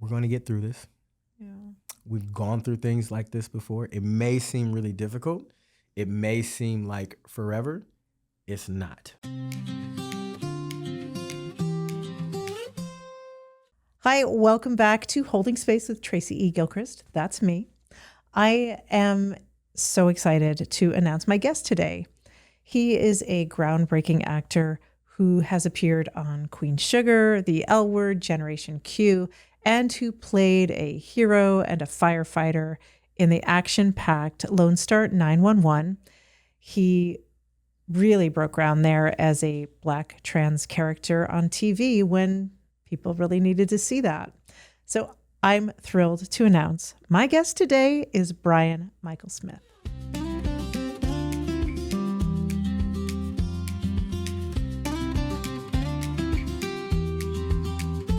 we're going to get through this. Yeah. We've gone through things like this before. It may seem really difficult. It may seem like forever. It's not. Hi, welcome back to Holding Space with Tracy E. Gilchrist. That's me. I am so excited to announce my guest today. He is a groundbreaking actor who has appeared on Queen Sugar, The L Word, Generation Q, and who played a hero and a firefighter in the action-packed Lone Star 911. He really broke ground there as a Black trans character on TV when people really needed to see that. So I'm thrilled to announce my guest today is Brian Michael Smith.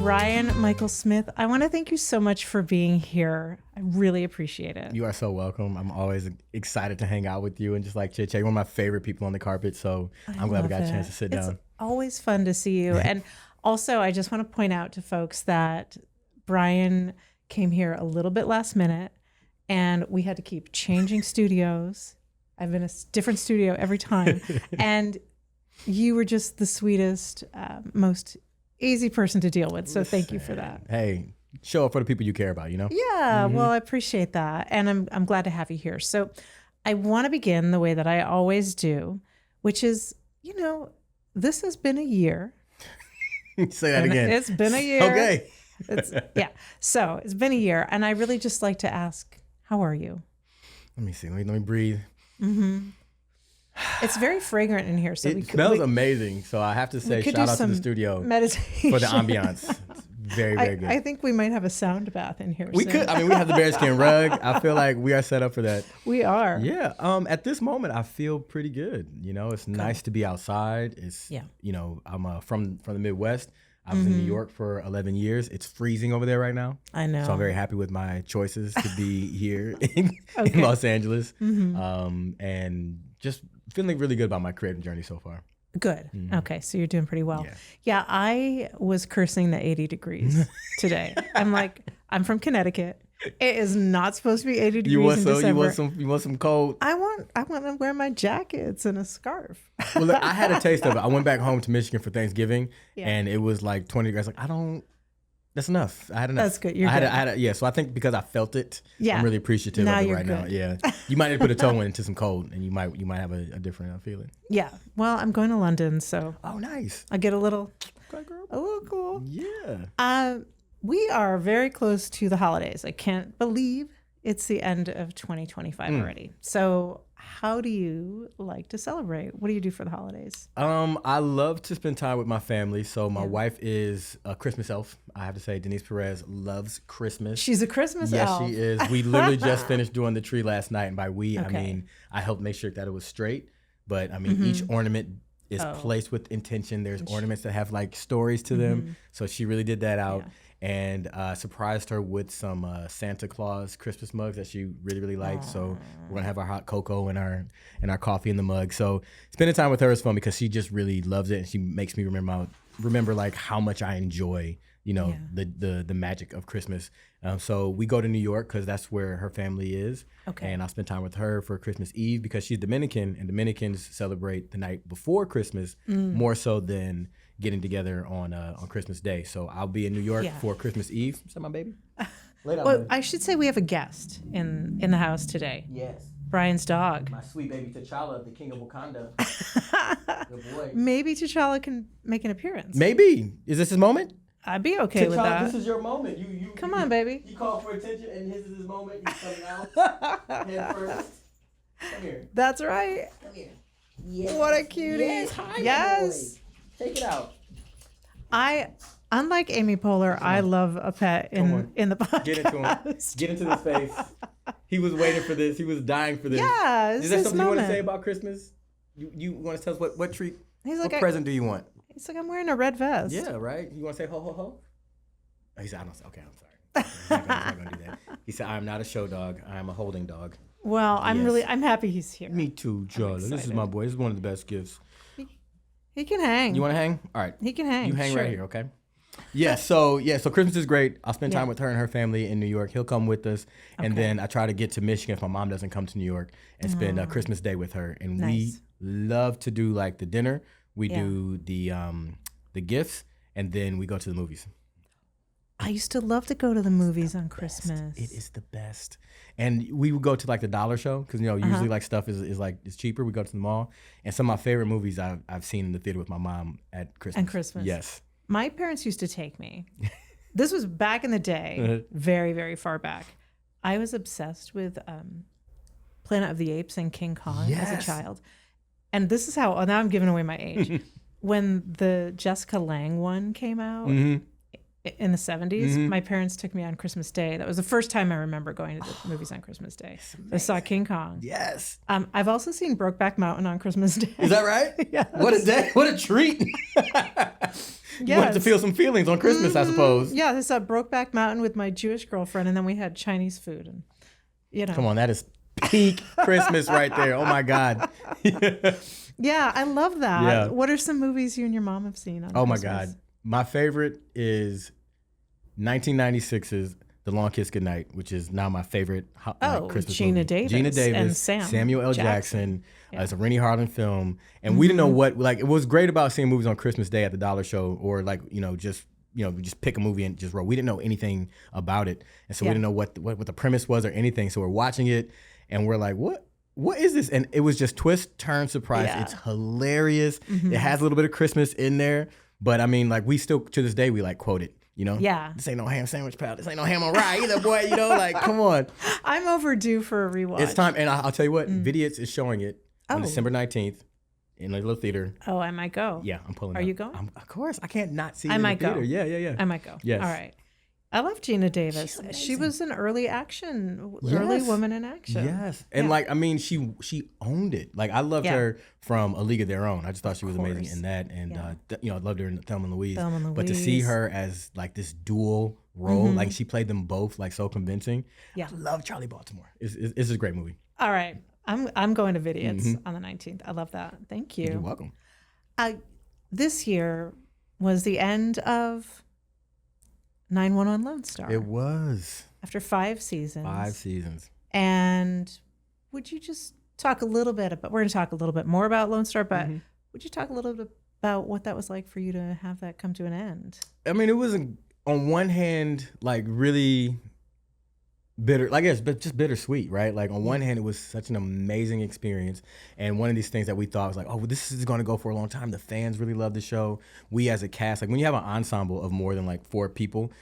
Brian Michael Smith, I want to thank you so much for being here. I really appreciate it. You are so welcome. I'm always excited to hang out with you and just like chit chat. You're one of my favorite people on the carpet, so I'm glad we got a chance to sit down. It's always fun to see you. And also, I just want to point out to folks that Brian came here a little bit last minute, and we had to keep changing studios. I've been in a different studio every time. And you were just the sweetest, most easy person to deal with. So thank you for that. Hey, show up for the people you care about, you know? Yeah, well, I appreciate that. And I'm glad to have you here. So I want to begin the way that I always do, which is, this has been a year. Say that again. It's been a year. Okay. So it's been a year. And I really just like to ask, how are you? Let me see. Let me breathe. Mm-hmm. It's very fragrant in here. So it smells amazing. So I have to say, shout out to the studio meditation for the ambiance. It's very, very good. I think we might have a sound bath in here. We could. I mean, we have the bearskin rug. I feel like we are set up for that. We are. Yeah. At this moment, I feel pretty good. It's nice to be outside. It's, I'm from the Midwest. I was in New York for 11 years. It's freezing over there right now. I know. So I'm very happy with my choices to be here in Los Angeles. And just feeling really good about my creative journey so far. Good. Okay. So you're doing pretty well. Yeah. I was cursing the 80 degrees today. I'm from Connecticut. It is not supposed to be 80 degrees in December. You want some cold? I want to wear my jackets and a scarf. Well, look, I had a taste of it. I went back home to Michigan for Thanksgiving and it was like 20 degrees. That's enough. I had enough. That's good. You're good. So I think because I felt it, I'm really appreciative now of it you're right good. now. Yeah. You might need to put a toe into some cold and you might have a different feeling. Yeah. Well, I'm going to London, so. Oh, nice. I get a little cool. Yeah. We are very close to the holidays. I can't believe it's the end of 2025 already. So how do you like to celebrate? What do you do for the holidays? I love to spend time with my family. So my wife is a Christmas elf. I have to say, Denise Perez loves Christmas. She's a Christmas elf. Yes, she is. We literally just finished doing the tree last night. And by we, I mean, I helped make sure that it was straight. But I mean, each ornament is placed with intention. There's ornaments that have like stories to them. So she really did that out. And surprised her with some Santa Claus Christmas mugs that she really, really liked. So we're gonna have our hot cocoa and our coffee in the mug. So spending time with her is fun because she just really loves it, and she makes me remember like how much I enjoy, the magic of Christmas. So we go to New York because that's where her family is. Okay. And I'll spend time with her for Christmas Eve because she's Dominican, and Dominicans celebrate the night before Christmas more so than getting together on Christmas Day. So I'll be in New York for Christmas Eve. Is that my baby? Well, I should say we have a guest in the house today. Yes. Brian's dog. My sweet baby T'Challa, the king of Wakanda. Good boy. Maybe T'Challa can make an appearance. Maybe. Is this his moment? I'd be okay with that. This is your moment. Come on, baby. You called for attention, and this is his moment. He's coming out. Head first. Come here. That's right. Come here. Yes. What a cutie. Yes. Hi, yes. Boy. Take it out. Unlike Amy Poehler, I love a pet in the podcast. Get into him. Get into his face. He was waiting for this. He was dying for this. Yeah, is there something you want to say about Christmas? You want to tell us what treat? What present do you want? He's like, I'm wearing a red vest. Yeah, right. You want to say ho ho ho? Oh, he said, I don't. Okay, I'm sorry. He's not gonna do that. He said, I am not a show dog. I am a holding dog. Well, I'm happy he's here. Me too, Charlie. This is my boy. This is one of the best gifts. He can hang. You want to hang? All right. He can hang. You hang right here, okay? So Christmas is great. I'll spend time with her and her family in New York. He'll come with us, and then I try to get to Michigan if my mom doesn't come to New York and spend Christmas Day with her. And we love to do like the dinner. We do the gifts, and then we go to the movies. I used to love to go to the movies on Christmas. It is the best. And we would go to like the dollar show because usually like stuff is cheaper. We go to the mall, and some of my favorite movies I've seen in the theater with my mom at Christmas. And Christmas, yes. My parents used to take me. This was back in the day, very, very far back. I was obsessed with Planet of the Apes and King Kong as a child. And this is how, now I'm giving away my age. When the Jessica Lange one came out in the 70s, my parents took me on Christmas Day. That was the first time I remember going to the movies on Christmas Day. I saw King Kong. Yes. I've also seen Brokeback Mountain on Christmas Day. Is that right? Yes. What a day. What a treat. You wanted to feel some feelings on Christmas, I suppose. Yeah, I saw Brokeback Mountain with my Jewish girlfriend, and then we had Chinese food. And Come on, that is peak Christmas right there. Oh, my God. Yeah, I love that. Yeah. What are some movies you and your mom have seen on Oh, Christmas? my God. My favorite is 1996's The Long Kiss Goodnight, which is now my favorite Christmas Gina movie. Davis. Gina Davis And Samuel L. Jackson. Yeah. It's a Rennie Harlan film. And we didn't know what, like, it was great about seeing movies on Christmas Day at the dollar show or like, just pick a movie and just roll. We didn't know anything about it. And so we didn't know what the premise was or anything. So we're watching it and we're like, what is this? And it was just twist, turn, surprise. Yeah. It's hilarious. It has a little bit of Christmas in there. But I mean, like we still, to this day, we like quote it. Yeah. This ain't no ham sandwich, pal. This ain't no ham on rye either, boy. Like, come on. I'm overdue for a rewatch. It's time. And I'll tell you what, Vidiots is showing it on December 19th in a little theater. Oh, I might go. Yeah, I'm pulling Are up. you going? Of course. I can't not see it I in might the theater. go. Yeah. I might go. Yes. All right. I love Gina Davis. She was an early woman in action. Yes. And like, I mean, she owned it. Like, I loved her from A League of Their Own. I just thought she was amazing in that. And, I loved her in Thelma and Louise. But to see her as like this dual role, like she played them both like so convincing. Yeah. I love Charlie Baltimore. It's a great movie. All right. I'm going to Vidiots on the 19th. I love that. Thank you. You're welcome. This year was the end of 911 Lone Star. It was. After 5 seasons. 5 seasons. And would you just talk a little bit about, we're going to talk a little bit more about Lone Star, but would you talk a little bit about what that was like for you to have that come to an end? I mean, it was on one hand, like really bitter, like it's just bittersweet, right? Like on one hand, it was such an amazing experience. And one of these things that we thought was like, oh, well, this is going to go for a long time. The fans really love the show. We as a cast, like when you have an ensemble of more than like 4 people,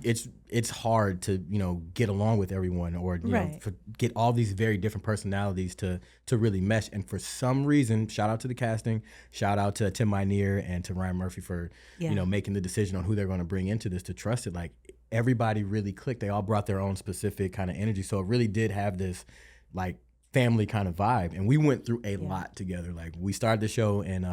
it's hard to, get along with everyone or, get all these very different personalities to really mesh. And for some reason, shout out to the casting, shout out to Tim Minear and to Ryan Murphy for, making the decision on who they're going to bring into this to trust it. Like everybody really clicked. They all brought their own specific kind of energy. So it really did have this like family kind of vibe. And we went through a lot together. Like we started the show in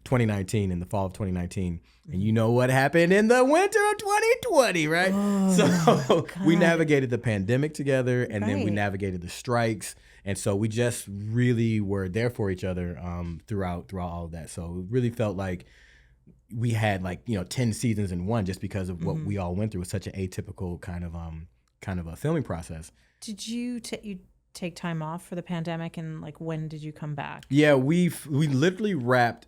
2019, in the fall of 2019. And you know what happened in the winter of 2020, right? So we navigated the pandemic together and then we navigated the strikes. And so we just really were there for each other throughout all of that. So it really felt like we had 10 seasons in one just because of what we all went through. It was such an atypical kind of a filming process. Did you take time off for the pandemic, and when did you come back? Yeah, we literally wrapped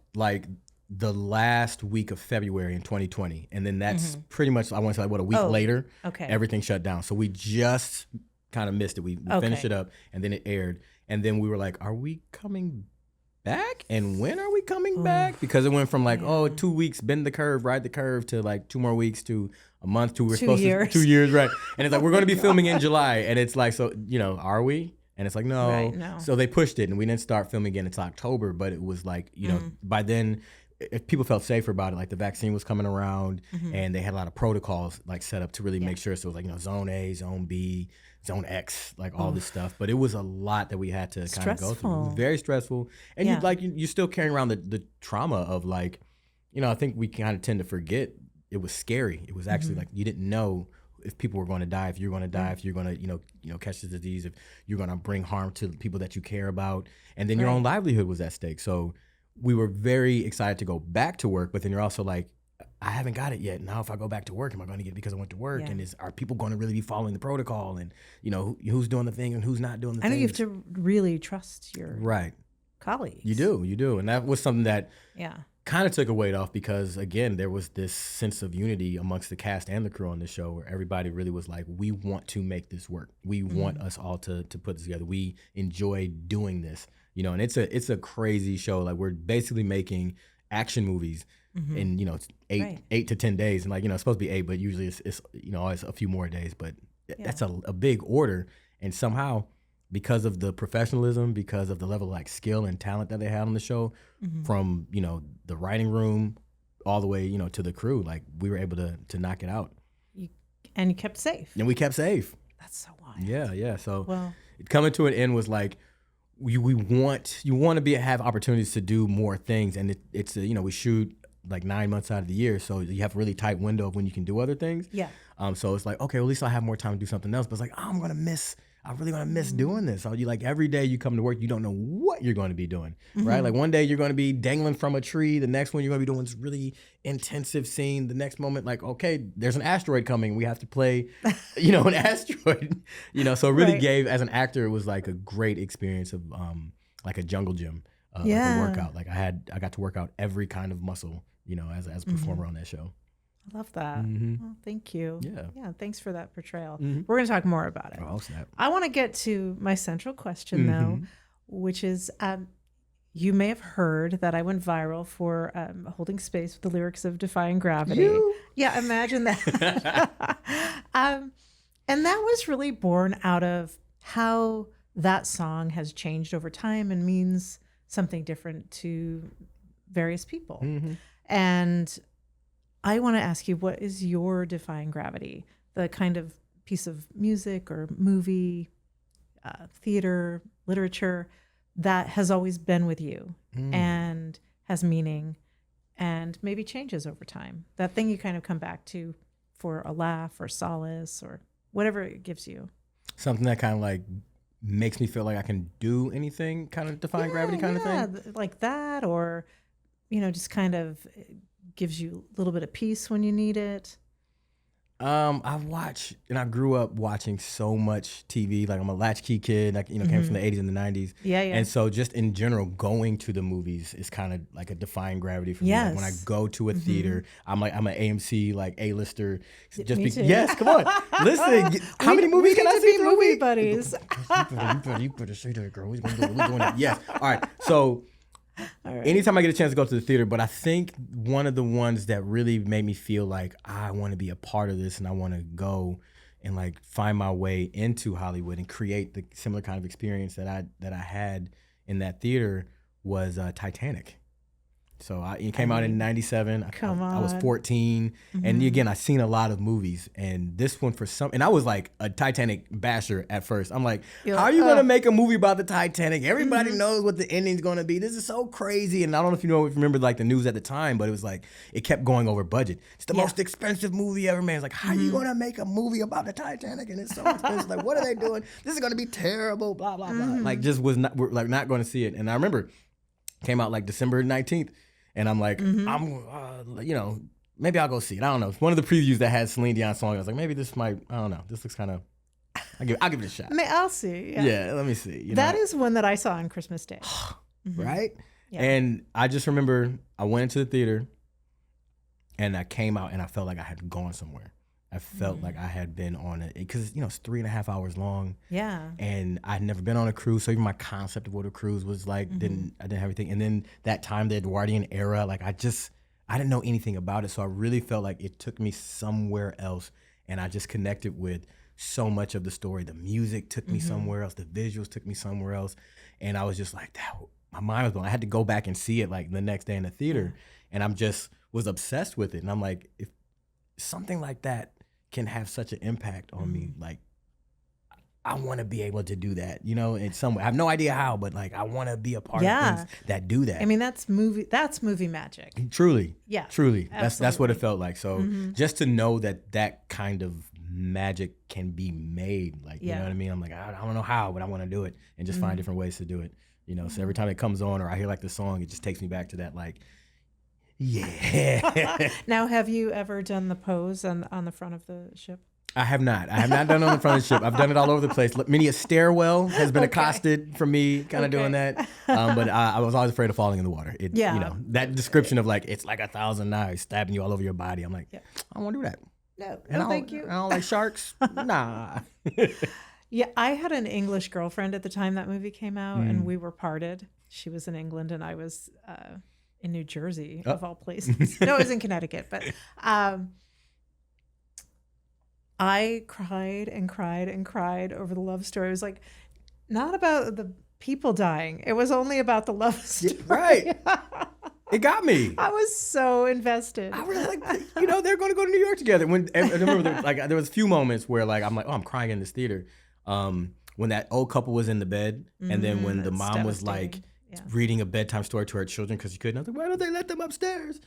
the last week of February in 2020, and then that's pretty much, I want to say a week later, everything shut down. So we just kind of missed it. We finished it up, and then it aired, and then we were like, are we coming back? And when are we coming back? Because it went from 2 weeks, bend the curve, ride the curve, to 2 more weeks, to a month, to we're supposed to 2 years, right? And it's we're going to be filming in July, and it's so are we? And it's no. Right, no. So they pushed it, and we didn't start filming again until October. But it was by then, if people felt safer about it. The vaccine was coming around, and they had a lot of protocols set up to really make sure. So it was Zone A, Zone B, Zone X, all this stuff. But it was a lot that we had to kind of go through. It was very stressful, and you're still carrying around the trauma of I think we kind of tend to forget it was scary. It was actually you didn't know if people were going to die, if you're going to die, if you're going to catch the disease, if you're going to bring harm to people that you care about, and then your own livelihood was at stake. So we were very excited to go back to work, but then you're also I haven't got it yet. Now if I go back to work, am I going to get it because I went to work? And are people going to really be following the protocol? And, who's doing the thing and who's not doing the thing? I know you have to really trust your colleagues. You do. And that was something that kind of took a weight off because, again, there was this sense of unity amongst the cast and the crew on the show where everybody really was like, we want to make this work. We want us all to put this together. We enjoy doing this, and it's a crazy show. Like, we're basically making action movies in, it's 8 to 10 days. And it's supposed to be 8, but usually it's always a few more days, but that's a big order. And somehow, because of the professionalism, because of the level of like skill and talent that they had on the show, from the writing room all the way to the crew, like we were able to knock it out. And you kept safe. And we kept safe. That's so wild. Yeah. So coming to an end was like you want to have opportunities to do more things, and it's we shoot like 9 months out of the year, so you have a really tight window of when you can do other things. Yeah. So it's like, okay, well, at least I'll have more time to do something else. But it's like, I'm really gonna miss doing this. So you like every day you come to work, you don't know what you're going to be doing, right? Like one day you're going to be dangling from a tree. The next one you're going to be doing this really intensive scene. The next moment, like, okay, there's an asteroid coming. We have to play, an asteroid. So it really gave, as an actor, it was like a great experience of like a jungle gym, like a workout. Like I got to work out every kind of muscle, as a performer on that show. I love that. Well, thank you. Yeah. Thanks for that portrayal. We're going to talk more about it. Oh, snap. I want to get to my central question, though, which is you may have heard that I went viral for holding space with the lyrics of Defying Gravity. Yeah, imagine that. And that was really born out of how that song has changed over time and means something different to various people. And I want to ask you, what is your Defying Gravity? The kind of piece of music or movie, theater, literature that has always been with you and has meaning and maybe changes over time. That thing you kind of come back to for a laugh or solace or whatever it gives you. Something that kind of like makes me feel like I can do anything, kind of Defying Gravity kind of thing? Like that, or, just kind of gives you a little bit of peace when you need it. I've watched, and I grew up watching so much TV. Like I'm a latchkey kid. Like came from the 80s and the 90s. Yeah. And so just in general, going to the movies is kind of like a Defying Gravity for me. Like when I go to a theater, I'm an AMC like A-lister. Just me too. Yes, come on, listen. How many movies can I see? Movie buddies. You better say that, girl. We're doing that. Yes. All right. So. Anytime I get a chance to go to the theater, but I think one of the ones that really made me feel like I want to be a part of this and I want to go and like find my way into Hollywood and create the similar kind of experience that I had in that theater was Titanic. So it came out in 97. I was 14. And again, I've seen a lot of movies. And this one and I was like a Titanic basher at first. I'm like, how are you going to make a movie about the Titanic? Everybody knows what the ending's going to be. This is so crazy. And I don't know if you remember like the news at the time, but it was like, it kept going over budget. It's the most expensive movie ever made. It's like, how are you going to make a movie about the Titanic? And it's so expensive. Like, what are they doing? This is going to be terrible, blah, blah, blah. Like, we're not going to see it. And I remember came out like December 19th. And I'm like, maybe I'll go see it. I don't know. It's one of the previews that had Celine Dion song. I was like, maybe this might, I don't know. This looks kind of, I'll give it a shot. I'll see. Yeah, let me see. That is one that I saw on Christmas Day. Right? Yeah. And I just remember I went into the theater and I came out and I felt like I had gone somewhere. I felt like I had been on it because, it's 3.5 hours long. Yeah. And I'd never been on a cruise. So even my concept of what a cruise was like, I didn't have everything. And then that time, the Edwardian era, like I didn't know anything about it. So I really felt like it took me somewhere else. And I just connected with so much of the story. The music took me somewhere else. The visuals took me somewhere else. And I was just like, my mind was blown. I had to go back and see it like the next day in the theater. And I'm just was obsessed with it. And I'm like, if something like that can have such an impact on me, like I want to be able to do that, in some way. I have no idea how, but like I want to be a part of things that do that. I mean, that's movie magic. Truly. Yeah. Truly. That's what it felt like. So just to know that kind of magic can be made, like, you know what I mean? I'm like, I don't know how, but I want to do it and just find different ways to do it. So every time it comes on or I hear like the song, it just takes me back to that, like, Yeah. Now, have you ever done the pose on the front of the ship? I have not. I have not done it on the front of the ship. I've done it all over the place. Many a stairwell has been accosted from me kind of doing that. But I was always afraid of falling in the water. You know, that description of like, it's like 1,000 knives stabbing you all over your body. I'm like, I don't want to do that. No, thank you. I don't like sharks. Nah. Yeah, I had an English girlfriend at the time that movie came out, and we were parted. She was in England, and I was in New Jersey, of all places. No, I was in Connecticut. But I cried and cried and cried over the love story. It was like, not about the people dying. It was only about the love story. Yeah, right. It got me. I was so invested. I was like, they're going to go to New York together. I remember there was a few moments where like I'm like, oh, I'm crying in this theater. When that old couple was in the bed, and then when the mom was like reading a bedtime story to her children because she couldn't. I was like, why don't they let them upstairs?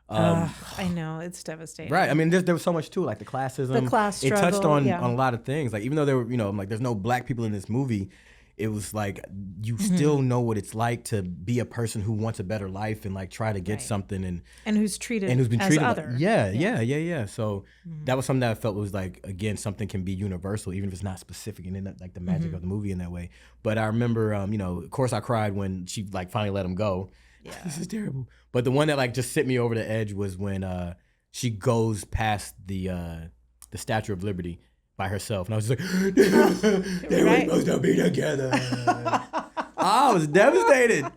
I know, it's devastating. Right. I mean, there was so much too, like the classism. The class struggle. It touched on a lot of things. Like even though there were, I'm like, there's no black people in this movie. It was like you still know what it's like to be a person who wants a better life and like try to get something and who's treated and who's been treated as other. Like, yeah. So that was something that I felt was like, again, something can be universal even if it's not specific and in like the magic of the movie in that way. But I remember, of course I cried when she like finally let him go. Yeah. This is terrible. But the one that like just sent me over the edge was when she goes past the Statue of Liberty by herself, and I was just like, they were supposed to be together. I was devastated.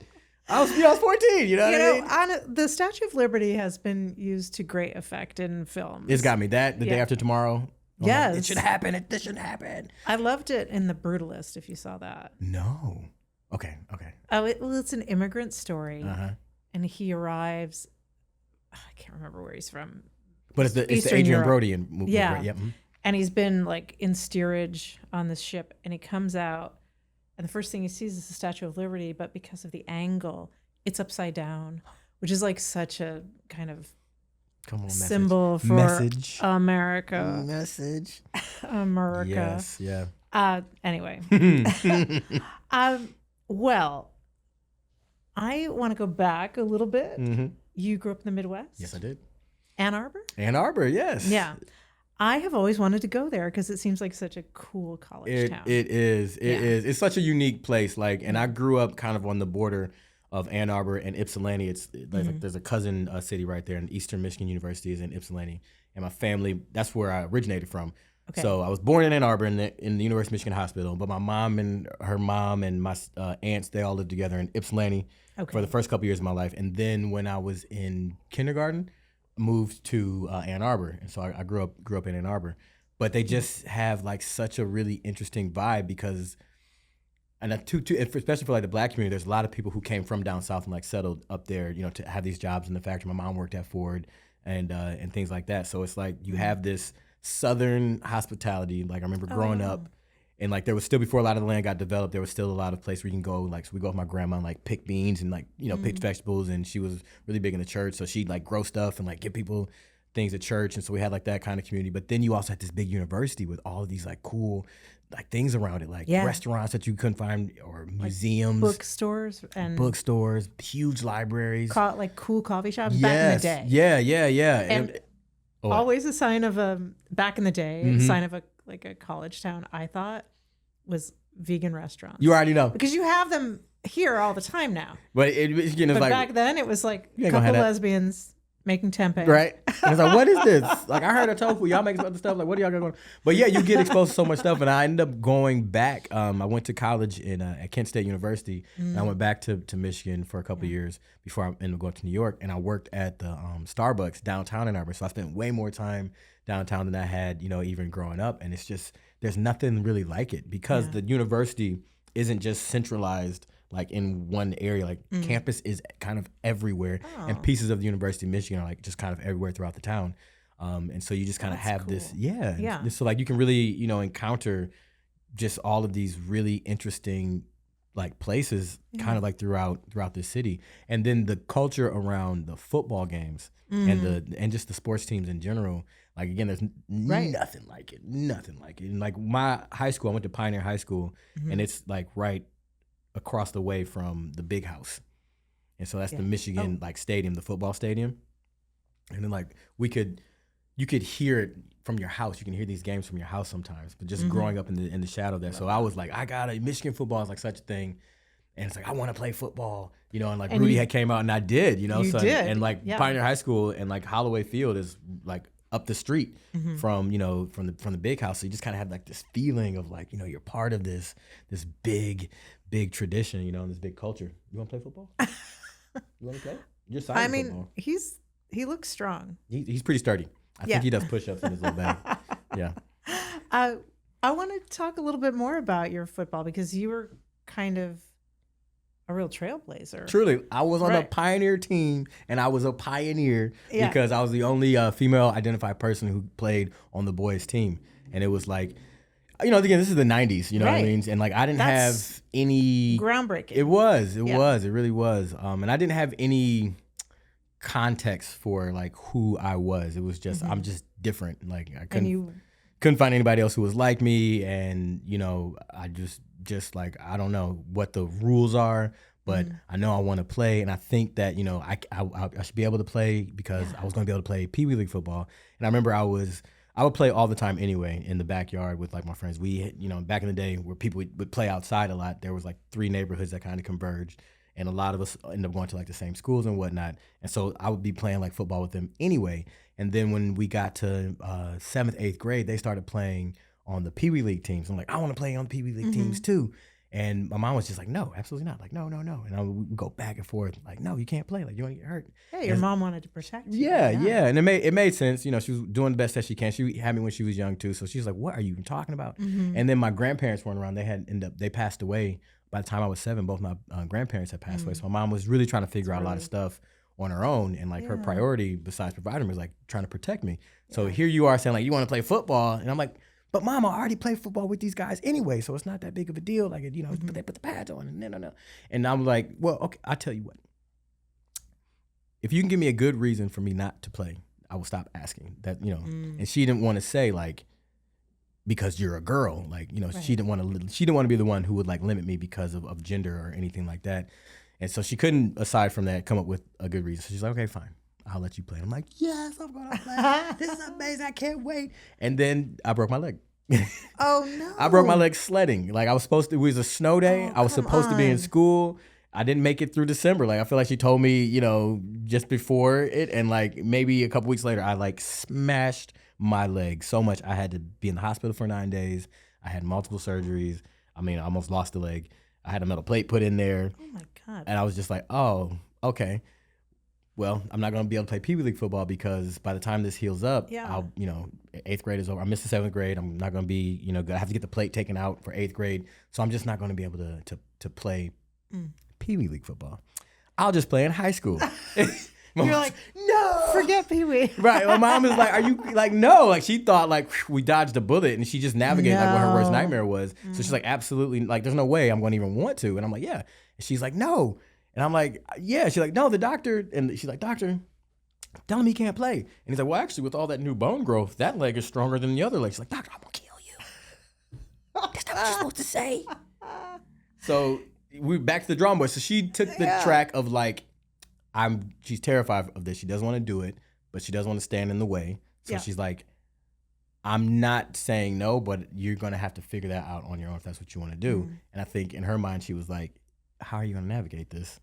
I was 14. You know what I mean? The Statue of Liberty has been used to great effect in films. It's got me. That The Day After Tomorrow. Yes, like, it should happen. This should happen. I loved it in The Brutalist. If you saw that. No. Okay. Oh, it's an immigrant story, and he arrives. I can't remember where he's from. But it's the Adrian Europe. Brody movie, yeah. Right? Yep. And he's been like in steerage on this ship, and he comes out, and the first thing he sees is the Statue of Liberty, but because of the angle, it's upside down, which is like such a kind of symbol for America. Message. America. Yes, yeah. Anyway. Well, I want to go back a little bit. Mm-hmm. You grew up in the Midwest? Yes, I did. Ann Arbor? Ann Arbor, yes. Yeah. I have always wanted to go there because it seems like such a cool college town. It is. It is. It's such a unique place. Like, and I grew up kind of on the border of Ann Arbor and Ypsilanti. It's like there's a cousin city right there, and Eastern Michigan University is in Ypsilanti. And my family, that's where I originated from. Okay. So I was born in Ann Arbor in the University of Michigan Hospital, but my mom and her mom and my aunts, they all lived together in Ypsilanti for the first couple years of my life. And then when I was in kindergarten, moved to Ann Arbor, and so I grew up in Ann Arbor. But they just have like such a really interesting vibe because, and especially for like the black community, there's a lot of people who came from down south and like settled up there, to have these jobs in the factory. My mom worked at Ford and things like that. So it's like you have this Southern hospitality. Like I remember growing up, and like there was still, before a lot of the land got developed, there was still a lot of places where you can go. Like, so we go with my grandma and like pick beans and like, pick vegetables. And she was really big in the church. So she'd like grow stuff and like give people things at church. And so we had like that kind of community. But then you also had this big university with all of these like cool like things around it, like restaurants that you couldn't find, or museums, like bookstores, huge libraries, like cool coffee shops back in the day. Yeah. And always a sign of back in the day, sign of a college town, I thought, was vegan restaurants. You already know. Because you have them here all the time now. But like, back then it was like a couple lesbians making tempeh. Right. And it's like, what is this? Like, I heard of tofu. Y'all make some other stuff. Like, what are y'all going to go? But yeah, you get exposed to so much stuff. And I ended up going back. I went to college at Kent State University. And I went back to Michigan for a couple of years before I ended up going to New York. And I worked at the Starbucks downtown Ann Arbor. So I spent way more time downtown than I had, even growing up. And it's just, there's nothing really like it because the university isn't just centralized like in one area. Like campus is kind of everywhere, and pieces of the University of Michigan are like just kind of everywhere throughout the town. And so you just kind of have cool. this, so like you can really, encounter just all of these really interesting like places kind of like throughout the city. And then the culture around the football games and just the sports teams in general. Like, again, there's nothing like it. And like my high school, I went to Pioneer High School, and it's like right across the way from the Big House. And so that's the Michigan like stadium, the football stadium. And then like you could hear it from your house. You can hear these games from your house sometimes, but just growing up in the shadow there. So I was like, Michigan football is like such a thing. And it's like, I want to play football, and like Rudy had came out and I did, You did. And like Pioneer High School and like Holloway Field is like up the street from, from the big house. So you just kind of have like this feeling of like, you're part of this big tradition, and this big culture. You want to play football? You want to play? You're I mean, football. He looks strong. He's pretty sturdy. I think he does push-ups in his little bag. Yeah. I want to talk a little bit more about your football because you were kind of a real trailblazer. Truly, I was on the Pioneer team, and I was a pioneer because I was the only female identified person who played on the boys' team. And it was like, again, this is the 90s, what I mean? And like, I didn't have any... groundbreaking. It was. It really was. And I didn't have any context for like who I was. It was just, I'm just different. Like, I couldn't find anybody else who was like me. And, I just like, I don't know what the rules are, but I know I want to play. And I think that, I should be able to play because I was going to be able to play Pee Wee League football. And I remember I would play all the time anyway in the backyard with like my friends. We, back in the day where people would play outside a lot, there was like 3 neighborhoods that kind of converged. And a lot of us ended up going to like the same schools and whatnot. And so I would be playing like football with them anyway. And then when we got to 7th, 8th grade, they started playing on the Pee Wee League teams. I'm like, I want to play on the Pee Wee League teams too. And my mom was just like, no, absolutely not. Like, no. And I would go back and forth, like, no, you can't play. Like, you want to get hurt. Yeah, your mom wanted to protect you. Yeah. And it made sense. She was doing the best that she can. She had me when she was young too. So she was like, what are you even talking about? And then my grandparents weren't around. They passed away. By the time I was 7, both my grandparents had passed away. So my mom was really trying to figure out a lot of stuff on her own. And like her priority besides providing me was like trying to protect me. So here you are saying like, you want to play football. And I'm like, but Mom, I already play football with these guys anyway. So it's not that big of a deal. Like, but they put the pads on and no. And I'm like, well, okay, I'll tell you what. If you can give me a good reason for me not to play, I will stop asking that, And she didn't want to say like, because you're a girl, like, she didn't want to be the one who would like limit me because of gender or anything like that. And so she couldn't, aside from that, come up with a good reason. So she's like, okay, fine, I'll let you play. I'm like, yes, I'm going to play. This is amazing. I can't wait. And then I broke my leg. Oh no. I broke my leg sledding. Like it was a snow day. I was supposed to be in school. I didn't make it through December. Like I feel like she told me, just before it. And like maybe a couple weeks later, I like smashed my leg so much I had to be in the hospital for 9 days. I had multiple surgeries. I mean, I almost lost the leg. I had a metal plate put in there. Oh my God. And I was just like, oh, okay. Well, I'm not going to be able to play Pee Wee League football because by the time this heals up, I'll, 8th grade is over. I missed the 7th grade. I'm not going to be, I have to get the plate taken out for 8th grade. So I'm just not going to be able to play Pee Wee League football. I'll just play in high school. You're like, no, forget Pee Wee. Right. My mom is like, are you like, no? Like she thought like we dodged a bullet and she just navigated like what her worst nightmare was. So she's like, absolutely, like there's no way I'm going to even want to. And I'm like, yeah. And she's like, no. And I'm like, yeah. She's like, no, the doctor. And she's like, doctor, tell him he can't play. And he's like, well, actually, with all that new bone growth, that leg is stronger than the other leg. She's like, doctor, I'm going to kill you. That's not what you're supposed to say. So we back to the drawing board. So she took the track of like, she's terrified of this. She doesn't want to do it, but she doesn't want to stand in the way. So she's like, I'm not saying no, but you're going to have to figure that out on your own if that's what you want to do. And I think in her mind, she was like, how are you going to navigate this?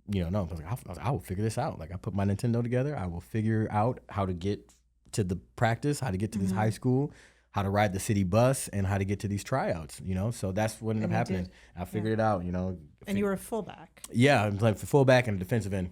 No, I was like, I will figure this out. Like I put my Nintendo together. I will figure out how to get to the practice, how to get to this high school, how to ride the city bus, and how to get to these tryouts, So that's what ended up happening. I figured it out, And you were a fullback. Yeah, I'm like the fullback and a defensive end.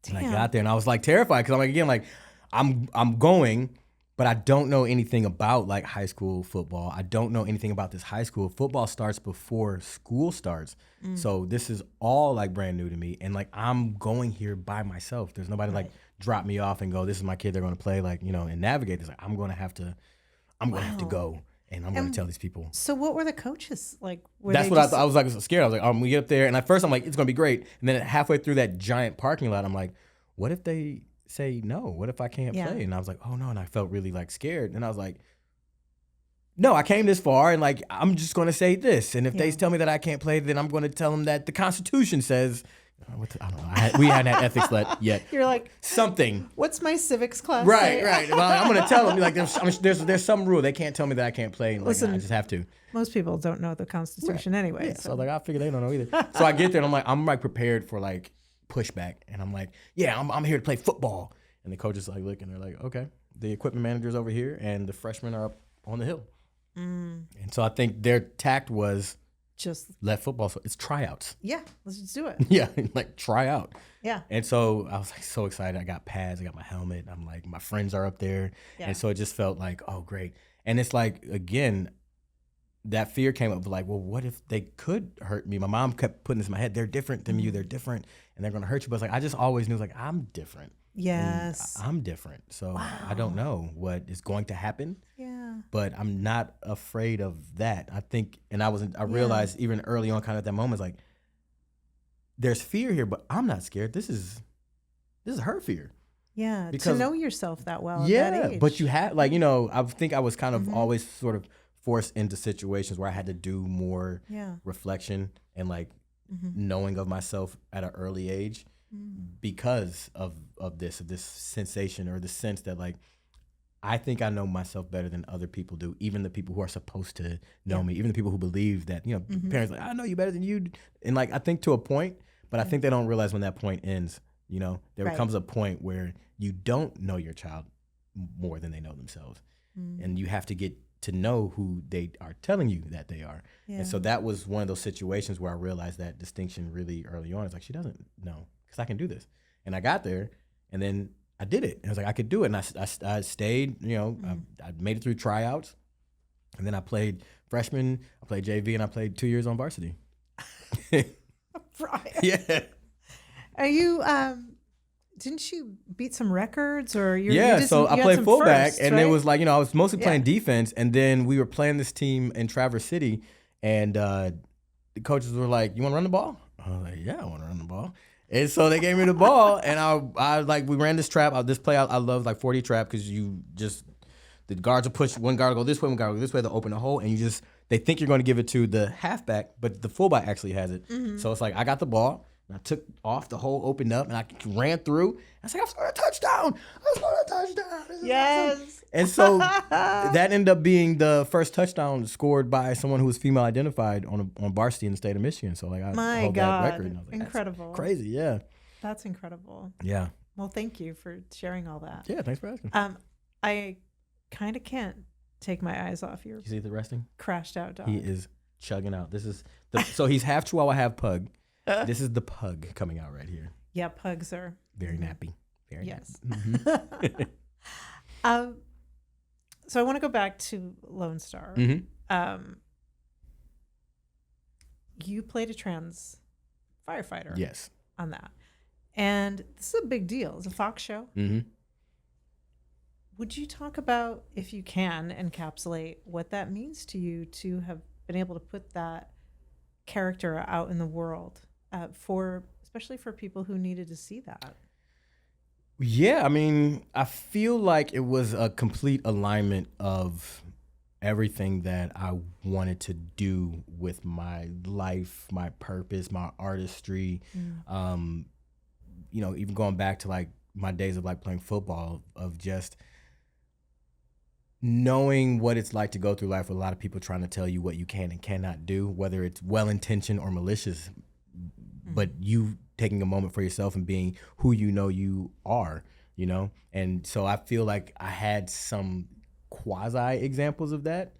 And I got there and I was like terrified because I'm like, again, like I'm going, but I don't know anything about like high school football. I don't know anything about this high school. Football starts before school starts. So this is all like brand new to me. And like I'm going here by myself. There's nobody like drop me off and go, this is my kid, they're gonna play, like, and navigate this. Like I'm gonna have to go. And I'm going to tell these people. So what were the coaches like? That's what I thought. I was like scared. I was like, we get up there. And at first I'm like, it's going to be great. And then halfway through that giant parking lot, I'm like, what if they say no? What if I can't play? And I was like, oh no. And I felt really like scared. And I was like, no, I came this far and like, I'm just going to say this. And if they tell me that I can't play, then I'm going to tell them that the Constitution says I don't know. We hadn't had ethics yet. You're like, something. What's my civics class? Right. Well, I'm going to tell them, like, there's some rule. They can't tell me that I can't play. Like, Listen, I just have to. Most people don't know the Constitution anyway. Yeah, so like, I figure they don't know either. So I get there and I'm like prepared for like pushback. And I'm like, yeah, I'm here to play football. And the coach is like looking, they're like, okay, the equipment manager's over here and the freshmen are up on the hill. And so I think their tact was just let football. So it's tryouts. Yeah, let's just do it. Yeah, like try out. Yeah. And so I was like so excited. I got pads, I got my helmet. I'm like, my friends are up there. Yeah. And so it just felt like, oh, great. And it's like, again, that fear came up like, well, what if they could hurt me? My mom kept putting this in my head. They're different than you. They're different and they're going to hurt you. But it's like, I just always knew like, I'm different. Yes. I'm different. So I don't know what is going to happen. Yeah. But I'm not afraid of that. I think, and I realized even early on kind of at that moment, like, there's fear here, but I'm not scared. This is her fear. Yeah. Because, to know yourself that well. Yeah. At that age. But you have, like, I think I was kind of always sort of forced into situations where I had to do more reflection and like knowing of myself at an early age. Because of this sensation or the sense that like I think I know myself better than other people do, even the people who are supposed to know me, even the people who believe that, parents like, I know you better than you. And like, I think to a point, but I think they don't realize when that point ends, there comes a point where you don't know your child more than they know themselves. And you have to get to know who they are telling you that they are. Yeah. And so that was one of those situations where I realized that distinction really early on. It's like, she doesn't know. I can do this. And I got there and then I did it. And I was like, I could do it. And I stayed, I made it through tryouts. And then I played freshman, I played JV, and I played 2 years on varsity. Right. Yeah. Are you, didn't you beat some records or so I played fullback firsts, and right? it was like, I was mostly playing defense. And then we were playing this team in Traverse City and the coaches were like, you want to run the ball? I was like, yeah, I want to run the ball. And so they gave me the ball, and I we ran this trap. I love like 40 trap because the guards will push, one guard will go this way, one guard will go this way, they'll open a hole, and they think you're going to give it to the halfback, but the fullback actually has it. So it's like, I got the ball, and I took off, the hole opened up, and I ran through. I was like, I'm scoring a touchdown. Yes. Awesome. And so that ended up being the first touchdown scored by someone who was female identified on varsity in the state of Michigan. So like I hold that record. And I was like, incredible. That's crazy, yeah. That's incredible. Yeah. Well, thank you for sharing all that. Yeah, thanks for asking. I kind of can't take my eyes off your. You see the resting? Crashed out dog. He is chugging out. This is so he's half Chihuahua, half pug. This is the pug coming out right here. Yeah, pugs are very nappy. Very yes. Nappy. So I want to go back to Lone Star. You played a trans firefighter. Yes. On that. And this is a big deal. It's a Fox show. Would you talk about, if you can, encapsulate what that means to you to have been able to put that character out in the world especially for people who needed to see that? Yeah, I mean, I feel like it was a complete alignment of everything that I wanted to do with my life, my purpose, my artistry. Even going back to like my days of like playing football, of just knowing what it's like to go through life with a lot of people trying to tell you what you can and cannot do, whether it's well-intentioned or malicious, but you taking a moment for yourself and being who you are, And so I feel like I had some quasi examples of that.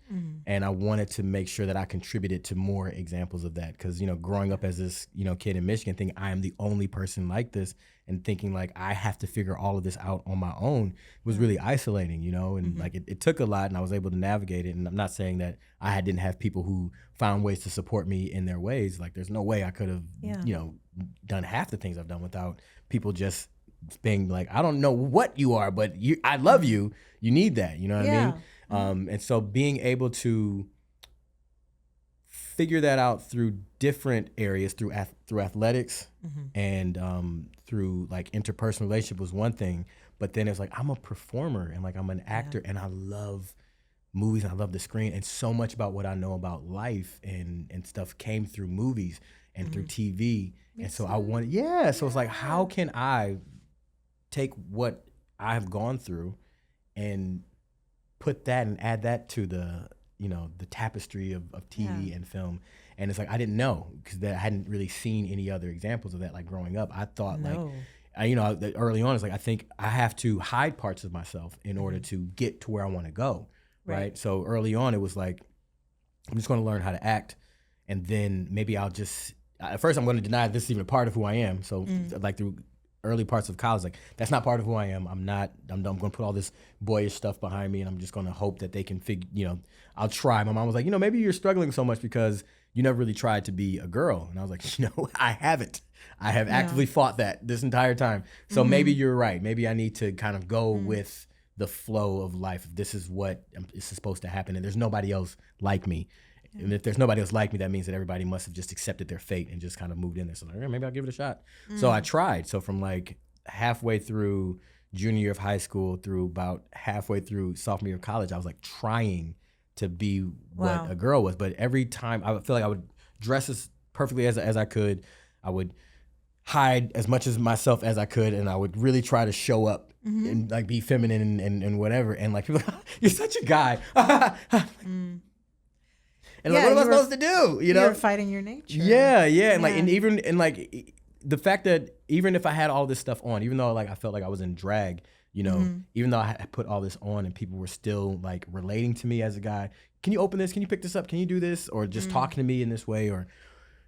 And I wanted to make sure that I contributed to more examples of that. Cause, growing up as this, kid in Michigan, thinking I am the only person like this and thinking like I have to figure all of this out on my own was really isolating, and like it took a lot and I was able to navigate it. And I'm not saying that I didn't have people who found ways to support me in their ways. Like there's no way I could have, done half the things I've done without people just being like, I don't know what you are, but I love you. You need that. You know what I mean? And so being able to figure that out through different areas, through athletics and through like interpersonal relationship was one thing. But then it's like, I'm a performer and like I'm an actor and I love movies and I love the screen. And so much about what I know about life and stuff came through movies. and through TV. And so I wanted, so it's like, how can I take what I've gone through and put that and add that to the, the tapestry of TV and film. And it's like, I didn't know, because I hadn't really seen any other examples of that. Like growing up, I thought early on, it's like, I think I have to hide parts of myself in order to get to where I want to go. Right. So early on, it was like, I'm just going to learn how to act. And then maybe I'll just, at first I'm going to deny this is even a part of who I am. So like through early parts of college, like, that's not part of who I am. I'm going to put all this boyish stuff behind me, and I'm just going to hope that they can figure, I'll try. My mom was like, maybe you're struggling so much because you never really tried to be a girl. And I was like, I haven't. I have actively fought that this entire time. So maybe you're right. Maybe I need to kind of go with the flow of life. This is what is supposed to happen, and there's nobody else like me. And if there's nobody else like me, that means that everybody must have just accepted their fate and just kind of moved in there. So like, maybe I'll give it a shot. So I tried. So from like halfway through junior year of high school through about halfway through sophomore year of college, I was like trying to be what a girl was. But every time I feel like I would dress as perfectly as I could. I would hide as much as myself as I could, and I would really try to show up and like be feminine and whatever. And like people, you're such a guy. And like, what am I supposed to do? You're fighting your nature. Yeah. And like, and the fact that even if I had all this stuff on, even though like I felt like I was in drag, even though I had put all this on and people were still like relating to me as a guy, can you open this? Can you pick this up? Can you do this? Or just talking to me in this way, or,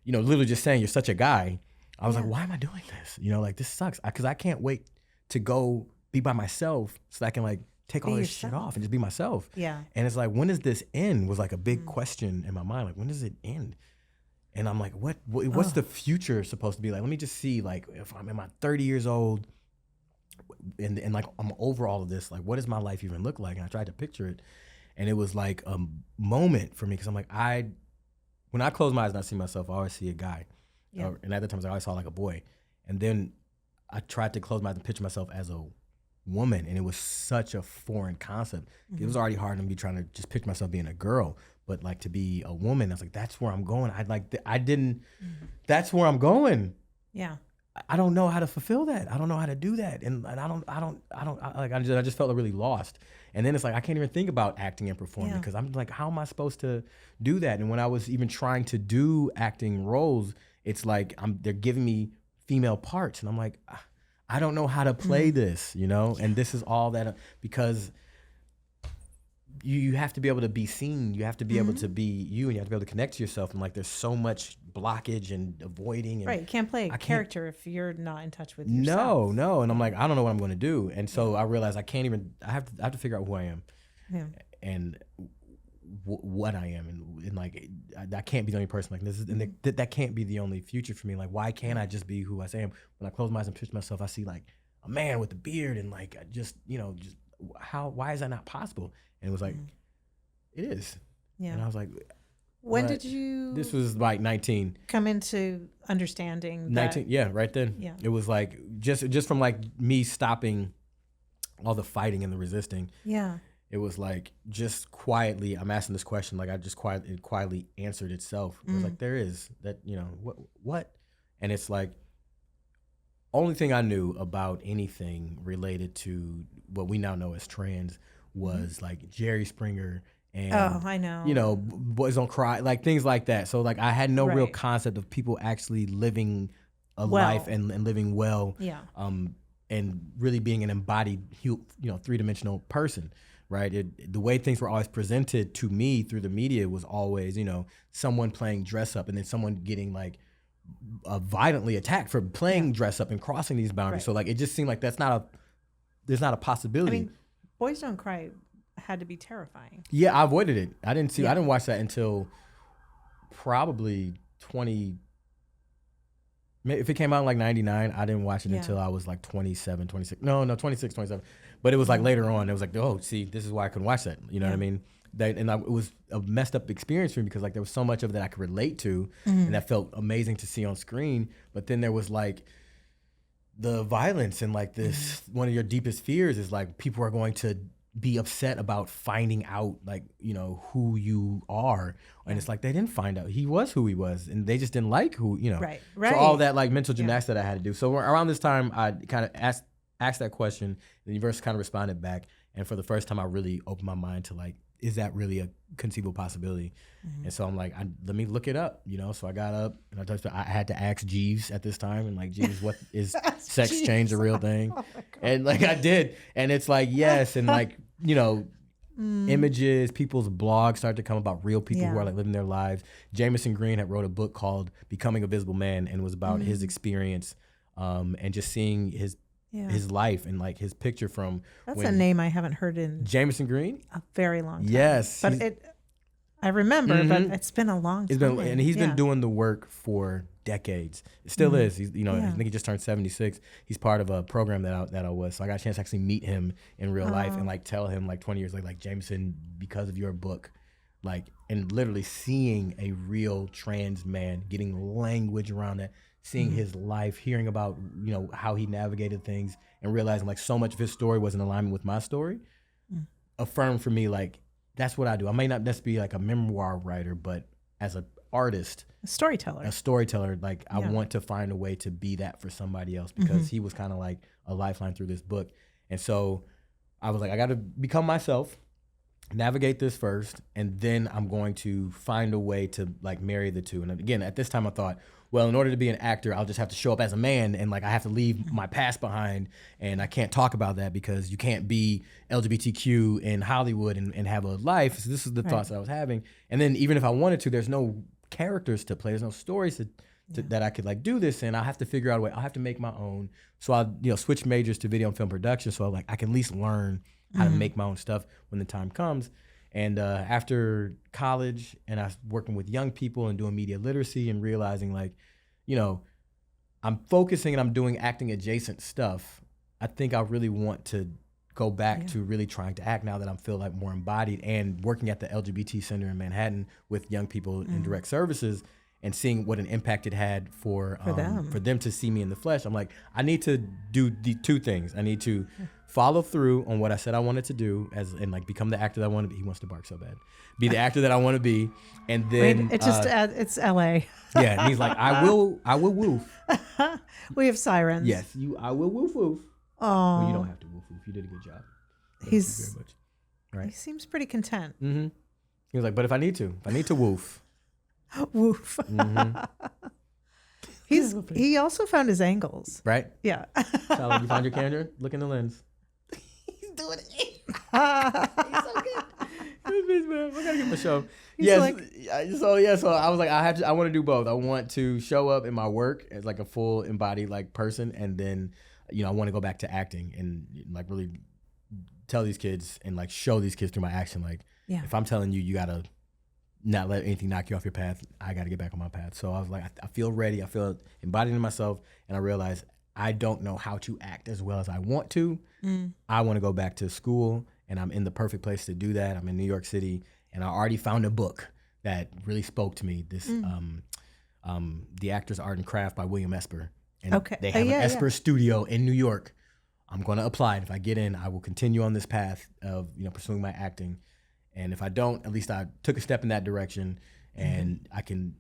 literally just saying you're such a guy. I was like, why am I doing this? Like, this sucks. Because I can't wait to go be by myself so that I can like take all this shit off and just be myself. Yeah. And it's like, when does this end was like a big question in my mind. Like, when does it end? And I'm like, what's the future supposed to be like? Let me just see, like, if I'm in my 30 years old and like I'm over all of this, like, what does my life even look like? And I tried to picture it. And it was like a moment for me, because I'm like, when I close my eyes and I see myself, I always see a guy. Yeah. And at the times I always saw like a boy. And then I tried to close my eyes and picture myself as a woman, and it was such a foreign concept. It was already hard to me trying to just picture myself being a girl, but like to be a woman, I was like, that's where I'm going. That's where I'm going. Yeah. I don't know how to fulfill that. I don't know how to do that. And I just felt really lost. And then it's like, I can't even think about acting and performing, because I'm like, how am I supposed to do that? And when I was even trying to do acting roles, it's like, they're giving me female parts, and I'm like, I don't know how to play this, and this is all that, because you have to be able to be seen. You have to be able to be you, and you have to be able to connect to yourself. And like, there's so much blockage and avoiding. And right. You can't play a character if you're not in touch with yourself. No. And I'm like, I don't know what I'm going to do. And so I realized I have to figure out who I am and what I am. And like, I can't be the only person like this. And that can't be the only future for me. Like, why can't I just be who I am? When I close my eyes and picture myself, I see like a man with a beard, and like, why is that not possible? And it was like, it is. Yeah. And I was like, when did you? This was like 19. Come into understanding 19, yeah, right then. Yeah. It was like, just from like me stopping all the fighting and the resisting. Yeah. It was like, just quietly, I'm asking this question, like I just quietly answered itself. It was like, there is that, what? And it's like, only thing I knew about anything related to what we now know as trans was like Jerry Springer and I know. Boys Don't Cry, like things like that. So like, I had no real concept of people actually living a life and living well. Yeah. And really being an embodied, three-dimensional person. Right. The way things were always presented to me through the media was always, someone playing dress up, and then someone getting like violently attacked for playing dress up and crossing these boundaries. Right. So like, it just seemed like there's not a possibility. I mean, Boys Don't Cry had to be terrifying. Yeah, I avoided it. I didn't watch that until probably 20. If it came out in like 99, I didn't watch it until I was like 27, 26. No, 26, 27. But it was like later on, it was like, oh, see, this is why I couldn't watch that. You know what I mean? It was a messed up experience for me, because like there was so much of it that I could relate to, and that felt amazing to see on screen. But then there was like the violence, and like this, one of your deepest fears is like, people are going to be upset about finding out, like, you know, who you are. And it's like, they didn't find out. He was who he was, and they just didn't like who, you know. Right. So all that like mental gymnastics that I had to do. So around this time, I kind of asked that question, and the universe kind of responded back. And for the first time, I really opened my mind to like, is that really a conceivable possibility? And so I'm like, let me look it up, you know? So I got up and I had to ask Jeeves at this time, and like, Jeeves, what is sex change a real thing? Oh, and like I did. And it's like, yes. And like, you know, images, people's blogs start to come about real people who are like living their lives. Jameson Green had wrote a book called Becoming a Visible Man, and it was about his experience and just seeing his life and like his picture from. That's a name I haven't heard in Jameson Green, a very long time. Yes, but I remember, but it's been a long time. And he's been doing the work for decades. It still is. He's, you know, I think he just turned 76. He's part of a program that I was. So I got a chance to actually meet him in real life and like tell him like 20 years later, like, Jameson, because of your book, like, and literally seeing a real trans man, getting language around that, seeing his life, hearing about, you know, how he navigated things, and realizing like so much of his story was in alignment with my story, affirmed for me, like, that's what I do. I may not necessarily be like a memoir writer, but as an artist, a storyteller, like I want to find a way to be that for somebody else, because he was kind of like a lifeline through this book. And so I was like, I got to become myself, navigate this first, and then I'm going to find a way to like marry the two. And again, at this time I thought, well, in order to be an actor, I'll just have to show up as a man, and like I have to leave my past behind, and I can't talk about that because you can't be LGBTQ in Hollywood and have a life. So this is the thoughts that I was having. And then even if I wanted to, there's no characters to play. There's no stories that I could like do this in. I'll have to figure out a way. I'll have to make my own. So I, you know, switch majors to video and film production. So I can at least learn how to make my own stuff when the time comes. And after college, and I was working with young people and doing media literacy and realizing like, you know, I'm focusing and I'm doing acting adjacent stuff. I think I really want to go back to really trying to act now that I feel like more embodied, and working at the LGBT Center in Manhattan with young people in direct services, and seeing what an impact it had for them to see me in the flesh. I'm like, I need to do the two things. I need to follow through on what I said I wanted to do, and like become the actor that I want to be. He wants to bark so bad. Be the actor that I want to be, and then it's LA. Yeah, and he's like, I will woof. We have sirens. Yes, I will woof woof. Oh, well, you don't have to woof woof. You did a good job. Thank you very much. Right. He seems pretty content. He was like, but if I need to woof. Woof. He also found his angles. Right? Yeah. So you found your character? Look in the lens. He's doing it. He's so good. I gotta give him a show. So I was like, I want to do both. I want to show up in my work as like a full embodied like person, and then, you know, I want to go back to acting and like really tell these kids and like show these kids through my action. Like, if I'm telling you, you gotta not let anything knock you off your path. I got to get back on my path. So I was like, I feel ready. I feel embodied in myself. And I realized I don't know how to act as well as I want to. I want to go back to school, and I'm in the perfect place to do that. I'm in New York City, and I already found a book that really spoke to me. This, The Actor's Art and Craft by William Esper. And they have an Esper studio in New York. I'm going to apply. And if I get in, I will continue on this path of, you know, pursuing my acting. And if I don't, at least I took a step in that direction, and I can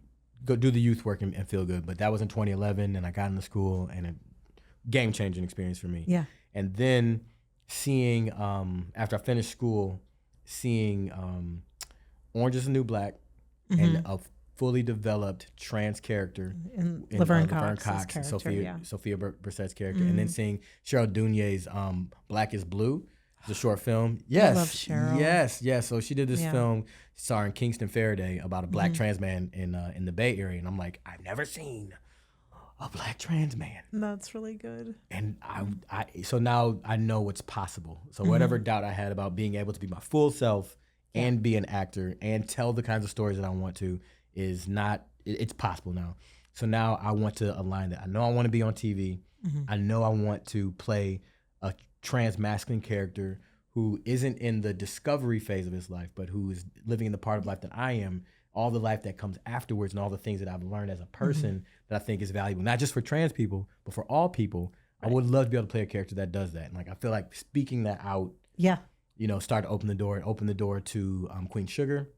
go do the youth work and feel good. But that was in 2011, and I got into school, and a game-changing experience for me. Yeah. And then seeing, after I finished school, seeing Orange is the New Black and a fully developed trans character in Laverne Cox's character, Sophia Brissett's character, and then seeing Cheryl Dunye's Black is Blue. The short film. Yes. I love Cheryl. Yes. So she did this film starring Kingston Faraday about a black trans man in the Bay Area. And I'm like, I've never seen a black trans man. That's really good. And so now I know what's possible. So whatever doubt I had about being able to be my full self and be an actor and tell the kinds of stories that I want to is not, it's possible now. So now I want to align that. I know I want to be on TV. I know I want to play a trans masculine character who isn't in the discovery phase of his life, but who is living in the part of life that I am, all the life that comes afterwards, and all the things that I've learned as a person that I think is valuable, not just for trans people, but for all people. Right. I would love to be able to play a character that does that. And like, I feel like speaking that out start to open the door to Queen Sugar.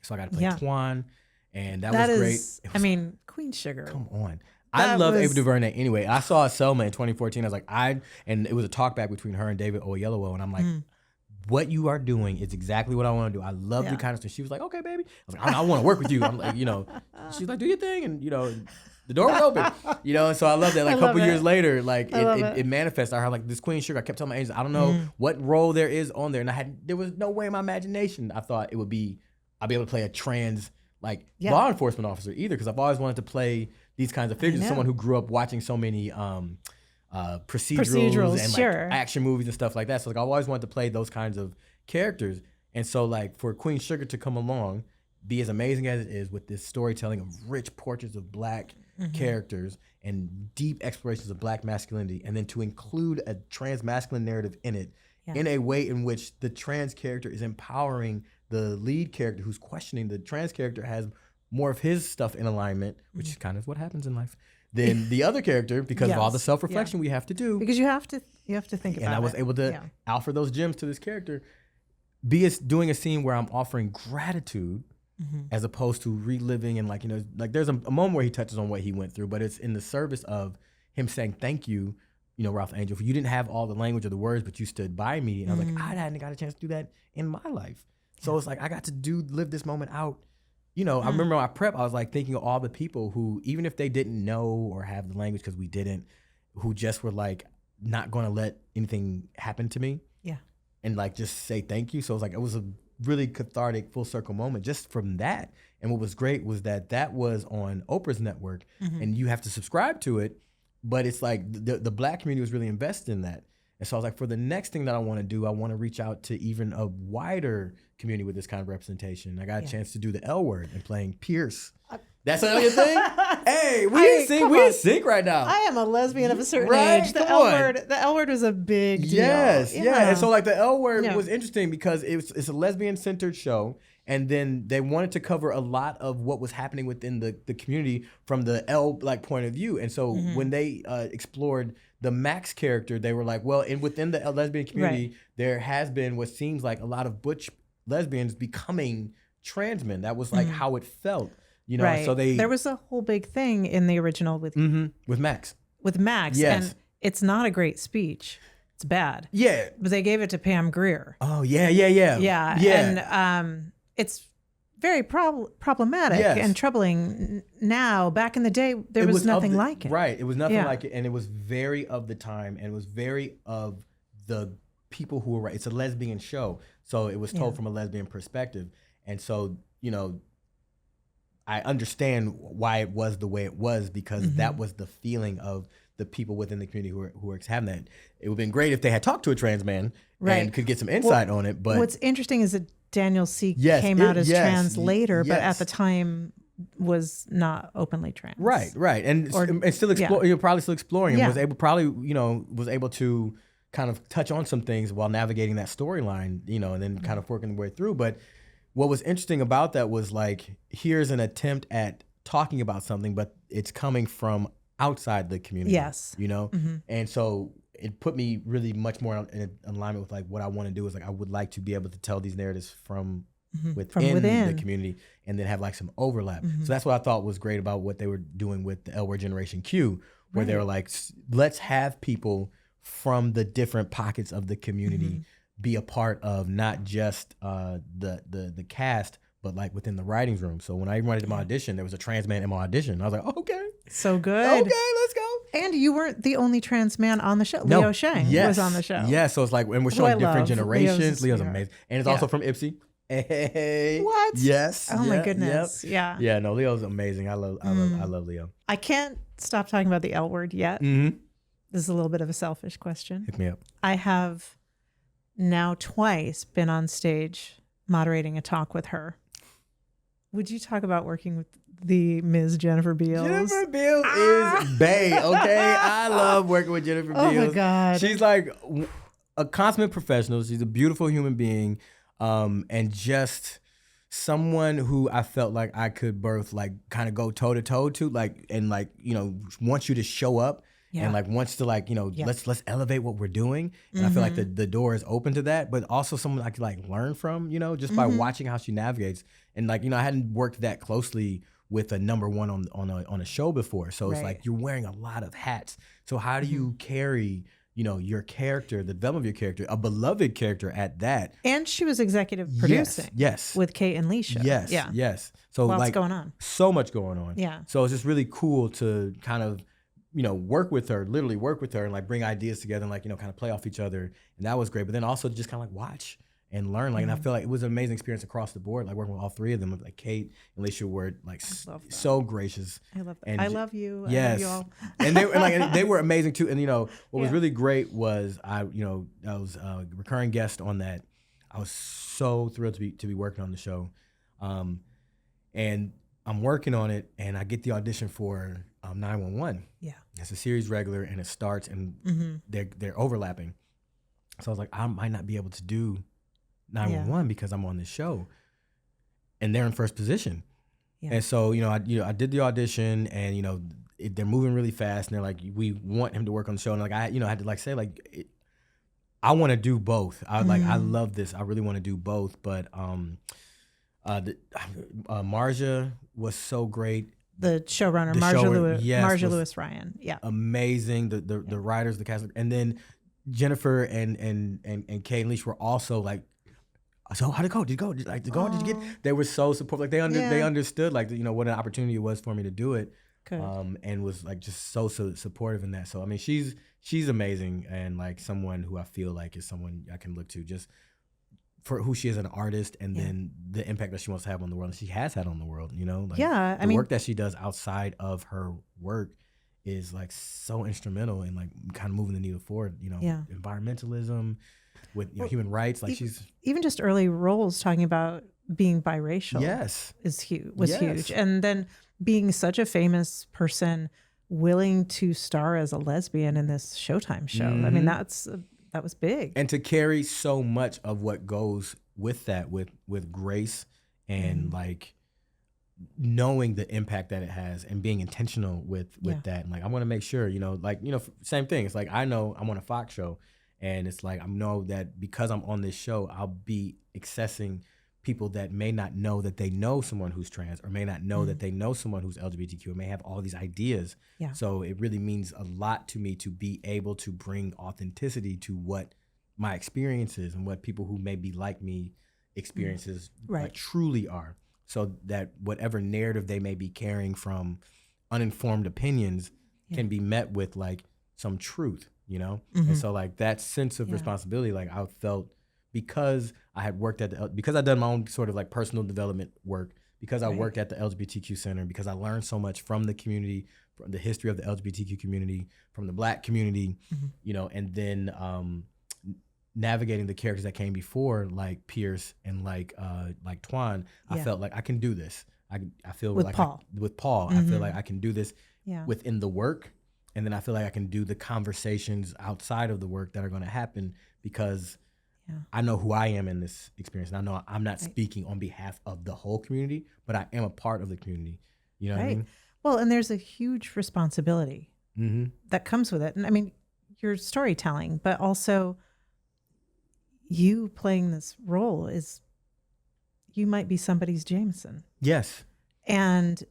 So I got to play Twan, and that was great. Queen Sugar. Come on. I love Ava DuVernay anyway. I saw Selma in 2014. I was like, and it was a talk back between her and David Oyelowo, and I'm like, what you are doing is exactly what I want to do. I love your kind of stuff. She was like, okay, baby. I was like, I want to work with you. I'm like, she's like, do your thing, and the door was open, and so I love that. Like a couple years later, like it manifests. I heard like this Queen Sugar. I kept telling my agents, I don't know what role there is on there, and there was no way in my imagination I thought I'd be able to play a trans law enforcement officer either, because I've always wanted to play these kinds of figures. Someone who grew up watching so many procedurals and action movies and stuff like that. So I've always wanted to play those kinds of characters. And so for Queen Sugar to come along, be as amazing as it is with this storytelling of rich portraits of Black characters and deep explorations of Black masculinity, and then to include a trans masculine narrative in it in a way in which the trans character is empowering the lead character who's questioning the trans character, has more of his stuff in alignment, which is kind of what happens in life, than the other character, because of all the self-reflection we have to do. Because you have to think about it. And I was able to offer those gems to this character, doing a scene where I'm offering gratitude as opposed to reliving and there's a moment where he touches on what he went through, but it's in the service of him saying thank you, Ralph Angel, you didn't have all the language or the words, but you stood by me. And I was like, I hadn't got a chance to do that in my life. So it's like I got to live this moment out. I remember my prep, I was like thinking of all the people who, even if they didn't know or have the language, because we didn't, who just were like not going to let anything happen to me. Yeah. And just say thank you. So it was a really cathartic full circle moment just from that. And what was great was that was on Oprah's network, and you have to subscribe to it. But it's like the Black community was really invested in that. And so I was like, for the next thing that I want to do, I want to reach out to even a wider community with this kind of representation. I got a chance to do the L Word and playing Pierce. That's another thing. Hey, we in sync right now. I am a lesbian of a certain age. The L Word was a big deal. Yes, yeah. And so the L Word was interesting because it's a lesbian-centered show. And then they wanted to cover a lot of what was happening within the community from the L point of view. And so when they explored the Max character, they were like, well, within the lesbian community, there has been what seems like a lot of butch lesbians becoming trans men. That was how it felt, So there was a whole big thing in the original with Max. With Max, yes. And it's not a great speech. It's bad. Yeah, but they gave it to Pam Grier. Oh yeah. And it's very problematic and troubling now. Back in the day, there was nothing like it. Right. It was nothing like it. And it was very of the time, and it was very of the people who were it's a lesbian show. So it was told from a lesbian perspective. And so, I understand why it was the way it was, because that was the feeling of the people within the community who were having that. It would have been great if they had talked to a trans man and could get some insight on it. But what's interesting is that Daniel C. came out as trans later, but at the time was not openly trans. Right. And still probably still exploring, and was able to kind of touch on some things while navigating that storyline, and then kind of working the way through. But what was interesting about that was here's an attempt at talking about something, but it's coming from outside the community. Yes. And so it put me really much more in alignment with what I want to do is I would like to be able to tell these narratives from within the community, and then have some overlap. So that's what I thought was great about what they were doing with the L Word Generation Q, where they were like, let's have people from the different pockets of the community be a part of not just the cast, but within the writings room. So when I went into my audition, there was a trans man in my audition. I was like, oh, okay. So good. Okay, let's go. And you weren't the only trans man on the show. No. Leo Shang was on the show. Yeah, so it's and we're showing different generations. Leo's amazing. And it's also from Ipsy. Hey. What? Yes. Oh my goodness. Yep. Yeah. Yeah, no, Leo's amazing. I love Leo. I can't stop talking about the L Word yet. This is a little bit of a selfish question. Hit me up. I have now twice been on stage moderating a talk with her. Would you talk about working with the Ms. Jennifer Beals? Jennifer Beals is bae, okay? I love working with Jennifer Beals. Oh my God. She's a consummate professional. She's a beautiful human being, and just someone who I felt like I could kind of go toe to toe to, and wants you to show up and like wants to like, let's elevate what we're doing. And I feel like the door is open to that, but also someone I could like learn from, just by watching how she navigates. And like, I hadn't worked that closely with a number one on a show before. So it's like, you're wearing a lot of hats. So how do you carry, your character, the development of your character, a beloved character at that? And she was executive producing. Yes. With Kate and Leisha. Yes. Yeah. Yes. So lots going on. So much going on. Yeah. So it's just really cool to kind of, literally work with her and like bring ideas together and like, kind of play off each other. And that was great. But then also just kind of like watch and learn. Like, and I feel like it was an amazing experience across the board. Like working with all three of them, like Kate and Leisha were like so gracious. I love that. And I love you. Yes. I love you all. And they were amazing too. And what was really great was I was a recurring guest on that. I was so thrilled to be working on the show. And I'm working on it and I get the audition for 911. Yeah. It's a series regular and it starts and they're overlapping. So I was like, I might not be able to do 911 because I'm on this show, and they're in first position. Yeah. And so, I did the audition and, they're moving really fast and they're like, we want him to work on the show. And like, I had to like say like, I want to do both. I love this. I really want to do both. But Marja was so great. The showrunner, Marja Lewis Ryan. Yeah. Amazing. The writers, the cast, and then Jennifer and Kay and Leash were also like, so how'd it go? Did you go? Did you get? They were so supportive. Like they understood like what an opportunity it was for me to do it. Good. And was like just so supportive in that. So I mean, she's amazing and like someone who I feel like is someone I can look to just for who she is as an artist and then the impact that she wants to have on the world. And she has had on the world. Like, the work that she does outside of her work is like so instrumental in like kind of moving the needle forward. Environmentalism. With human rights, like she's even just early roles talking about being biracial. Yes, was huge, and then being such a famous person willing to star as a lesbian in this Showtime show. I mean, that was big, and to carry so much of what goes with that, with grace and like knowing the impact that it has and being intentional with that. And like I want to make sure, same thing. It's like I know I'm on a Fox show. And it's like I know that because I'm on this show, I'll be accessing people that may not know that they know someone who's trans or may not know that they know someone who's LGBTQ and may have all these ideas. Yeah. So it really means a lot to me to be able to bring authenticity to what my experiences and what people who may be like me experiences like truly are. So that whatever narrative they may be carrying from uninformed opinions can be met with like some truth. And so like that sense of responsibility, like I felt because I had worked because I'd done my own sort of like personal development work, because I worked at the LGBTQ Center, because I learned so much from the community, from the history of the LGBTQ community, from the Black community, and then navigating the characters that came before, like Pierce and like Twan, I felt like I can do this. I feel with like Paul. I feel like I can do this within the work. And then I feel like I can do the conversations outside of the work that are going to happen because I know who I am in this experience. And I know I'm not speaking on behalf of the whole community, but I am a part of the community. You know what I mean? Well, and there's a huge responsibility that comes with it. And I mean, your storytelling, but also you playing this role is, you might be somebody's Jameson. Yes. And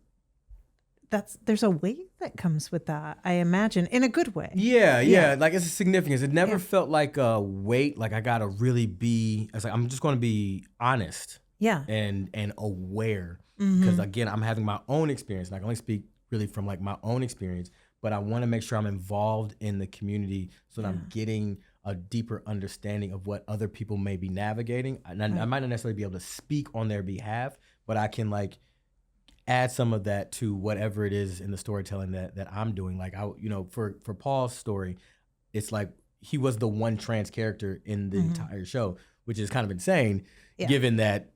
there's a weight that comes with that, I imagine, in a good way. Yeah. Like it's a significance. It never felt like a weight. Like I gotta really be. It's like I'm just gonna be honest. Yeah. And aware because again, I'm having my own experience, and I can only speak really from like my own experience. But I want to make sure I'm involved in the community so that I'm getting a deeper understanding of what other people may be navigating. And I might not necessarily be able to speak on their behalf, but I can like add some of that to whatever it is in the storytelling that I'm doing. Like for Paul's story, it's like he was the one trans character in the entire show, which is kind of insane given that,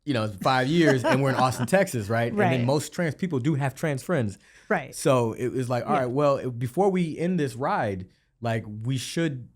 it's 5 years and we're in Austin, Texas, right? And then most trans people do have trans friends. Right. So it was like, all right, well, before we end this ride, like we should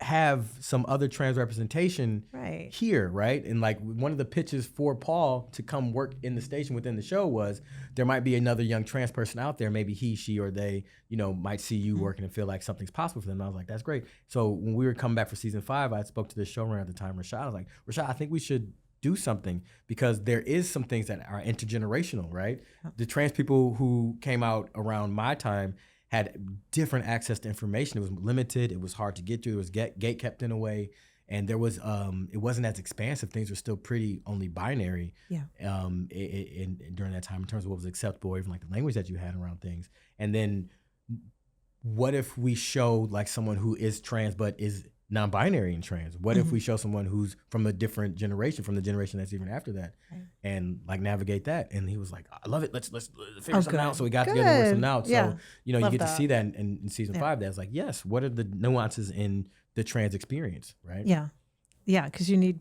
have some other trans representation here, right? And like one of the pitches for Paul to come work in the station within the show was there might be another young trans person out there. Maybe he, she, or they, might see you working and feel like something's possible for them. And I was like, that's great. So when we were coming back for season 5, I spoke to the showrunner at the time, Rashad. I was like, Rashad, I think we should do something because there is some things that are intergenerational, right? The trans people who came out around my time had different access to information. It was limited. It was hard to get to. It was gate kept in a way. And there was, it wasn't as expansive. Things were still pretty only binary during that time in terms of what was acceptable, or even like the language that you had around things. And then what if we showed like someone who is trans but is non-binary and trans? What if we show someone who's from a different generation, from the generation that's even after that, and like navigate that? And he was like, I love it. Let's figure something out. So we got together and worked something out. So, you get to see that in season 5. That's like, yes, what are the nuances in the trans experience, right? Yeah. Yeah, because I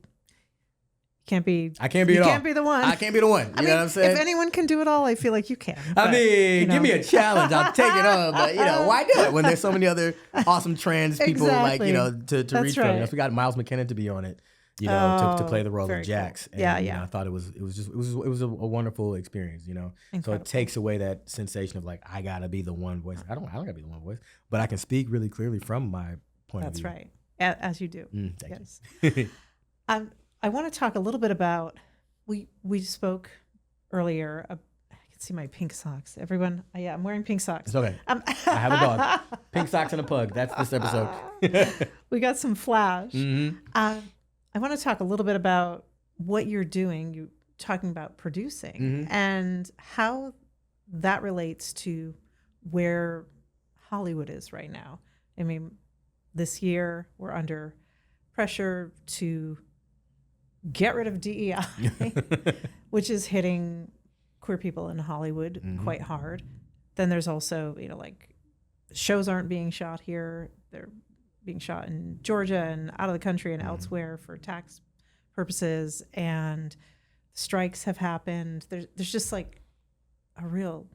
can't be it all. You can't be the one. I can't be the one. You know what I'm saying? If anyone can do it all, I feel like you can. But, give me a challenge. I'll take it on. But, why do it when there's so many other awesome trans people to reach from? We got Miles McKinnon to be on it, to play the role of Jax. Cool. And, I thought it was a wonderful experience, Incredible. So it takes away that sensation of like, I gotta be the one voice. I don't gotta be the one voice, but I can speak really clearly from my point of view. That's right. As you do. Thank you. I want to talk a little bit about, we spoke earlier, I can see my pink socks. Everyone, I'm wearing pink socks. It's okay. I have a dog. Pink socks and a pug. That's this episode. We got some flash. Mm-hmm. I want to talk a little bit about what you're doing. You talking about producing and how that relates to where Hollywood is right now. I mean, this year we're under pressure to get rid of DEI, which is hitting queer people in Hollywood quite hard. Then there's also, like shows aren't being shot here. They're being shot in Georgia and out of the country and elsewhere for tax purposes. And strikes have happened. There's just like a real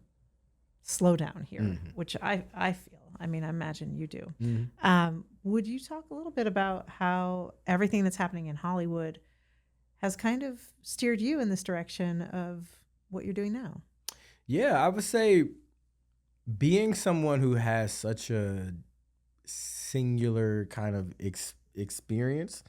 slowdown here, which I feel. I mean, I imagine you do. Would you talk a little bit about how everything that's happening in Hollywood has kind of steered you in this direction of what you're doing now? Yeah, I would say being someone who has such a singular kind of experience,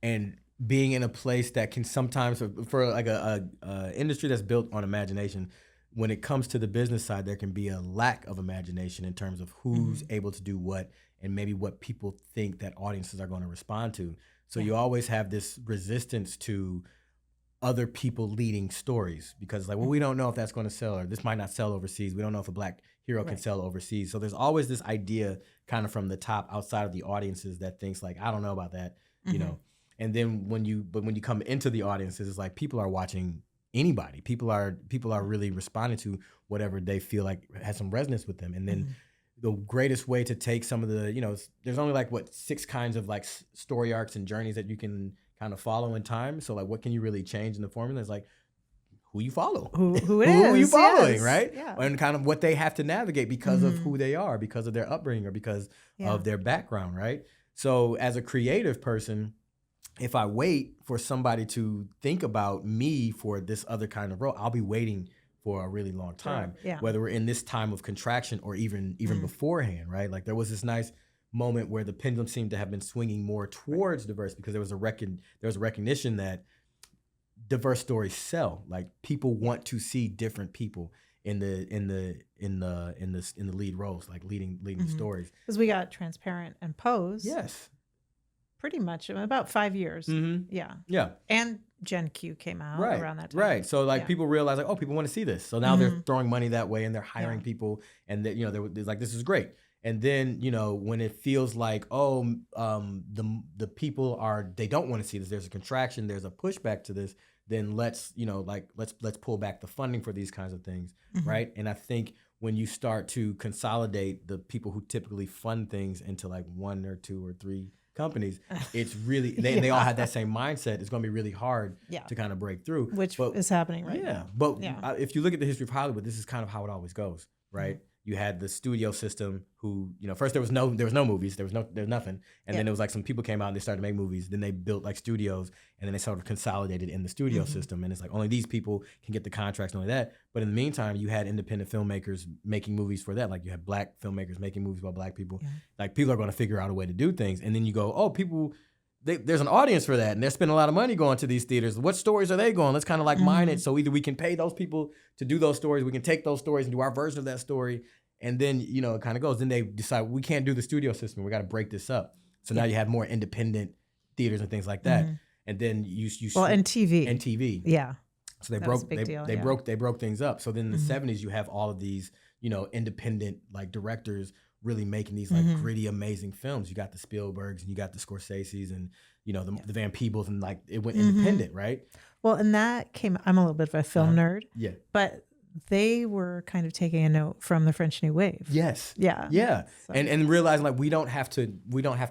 and being in a place that can sometimes, for like a industry that's built on imagination, when it comes to the business side, there can be a lack of imagination in terms of who's able to do what and maybe what people think that audiences are going to respond to. So you always have this resistance to other people leading stories because like, well, we don't know if that's going to sell, or this might not sell overseas. We don't know if a black hero can sell overseas. So there's always this idea kind of from the top outside of the audiences that thinks like, I don't know about that, And then when you come into the audiences, it's like people are watching anybody. People are really responding to whatever they feel like has some resonance with them. And then the greatest way to take some of the, there's only like 6 kinds of like story arcs and journeys that you can kind of follow in time. So like, what can you really change in the formula? It's like who you follow, who are you following, right? Yeah. And kind of what they have to navigate because of who they are, because of their upbringing, or because of their background, right? So as a creative person, if I wait for somebody to think about me for this other kind of role, I'll be waiting for a really long time, whether we're in this time of contraction or even beforehand, right? Like there was this nice moment where the pendulum seemed to have been swinging more towards diverse because there was a recognition that diverse stories sell. Like people want to see different people in the lead roles, like leading stories. Because we got Transparent and Pose. Yes. Pretty much about 5 years. Yeah. And Gen Q came out around that time. Right. So like people realize like, oh, people want to see this. So now they're throwing money that way and they're hiring people, and that they're like, this is great. And then when it feels like, oh, the people they don't want to see this. There's a contraction. There's a pushback to this. Then let's pull back the funding for these kinds of things, right? And I think when you start to consolidate the people who typically fund things into like 1 or 2 or 3 companies, it's really they all have that same mindset. It's going to be really hard to kind of break through, which is happening right now. But if you look at the history of Hollywood, this is kind of how it always goes, right? you had the studio system who, first there was no movies, there's nothing. And then it was like some people came out and they started to make movies. Then they built like studios, and then they sort of consolidated in the studio system. And it's like only these people can get the contracts and only that. But in the meantime, you had independent filmmakers making movies for that. Like you had Black filmmakers making movies about Black people. Yeah. Like people are going to figure out a way to do things. And then you go, oh, people, there's an audience for that, and they're spending a lot of money going to these theaters. What stories are they going? Let's kind of like mine it. So either we can pay those people to do those stories, we can take those stories and do our version of that story, and then it kind of goes. Then they decide we can't do the studio system. We got to break this up. So now you have more independent theaters and things like that. And then you and TV. Yeah. So they broke things up. So then in the 70s, you have all of these independent like directors really making these like gritty, amazing films. You got the Spielbergs and you got the Scorseses and the Van Peebles, and like it went independent, right? Well, and that came. I'm a little bit of a film nerd. Yeah, but they were kind of taking a note from the French New Wave. Yes. Yeah. Yeah. So. And realizing like we don't have to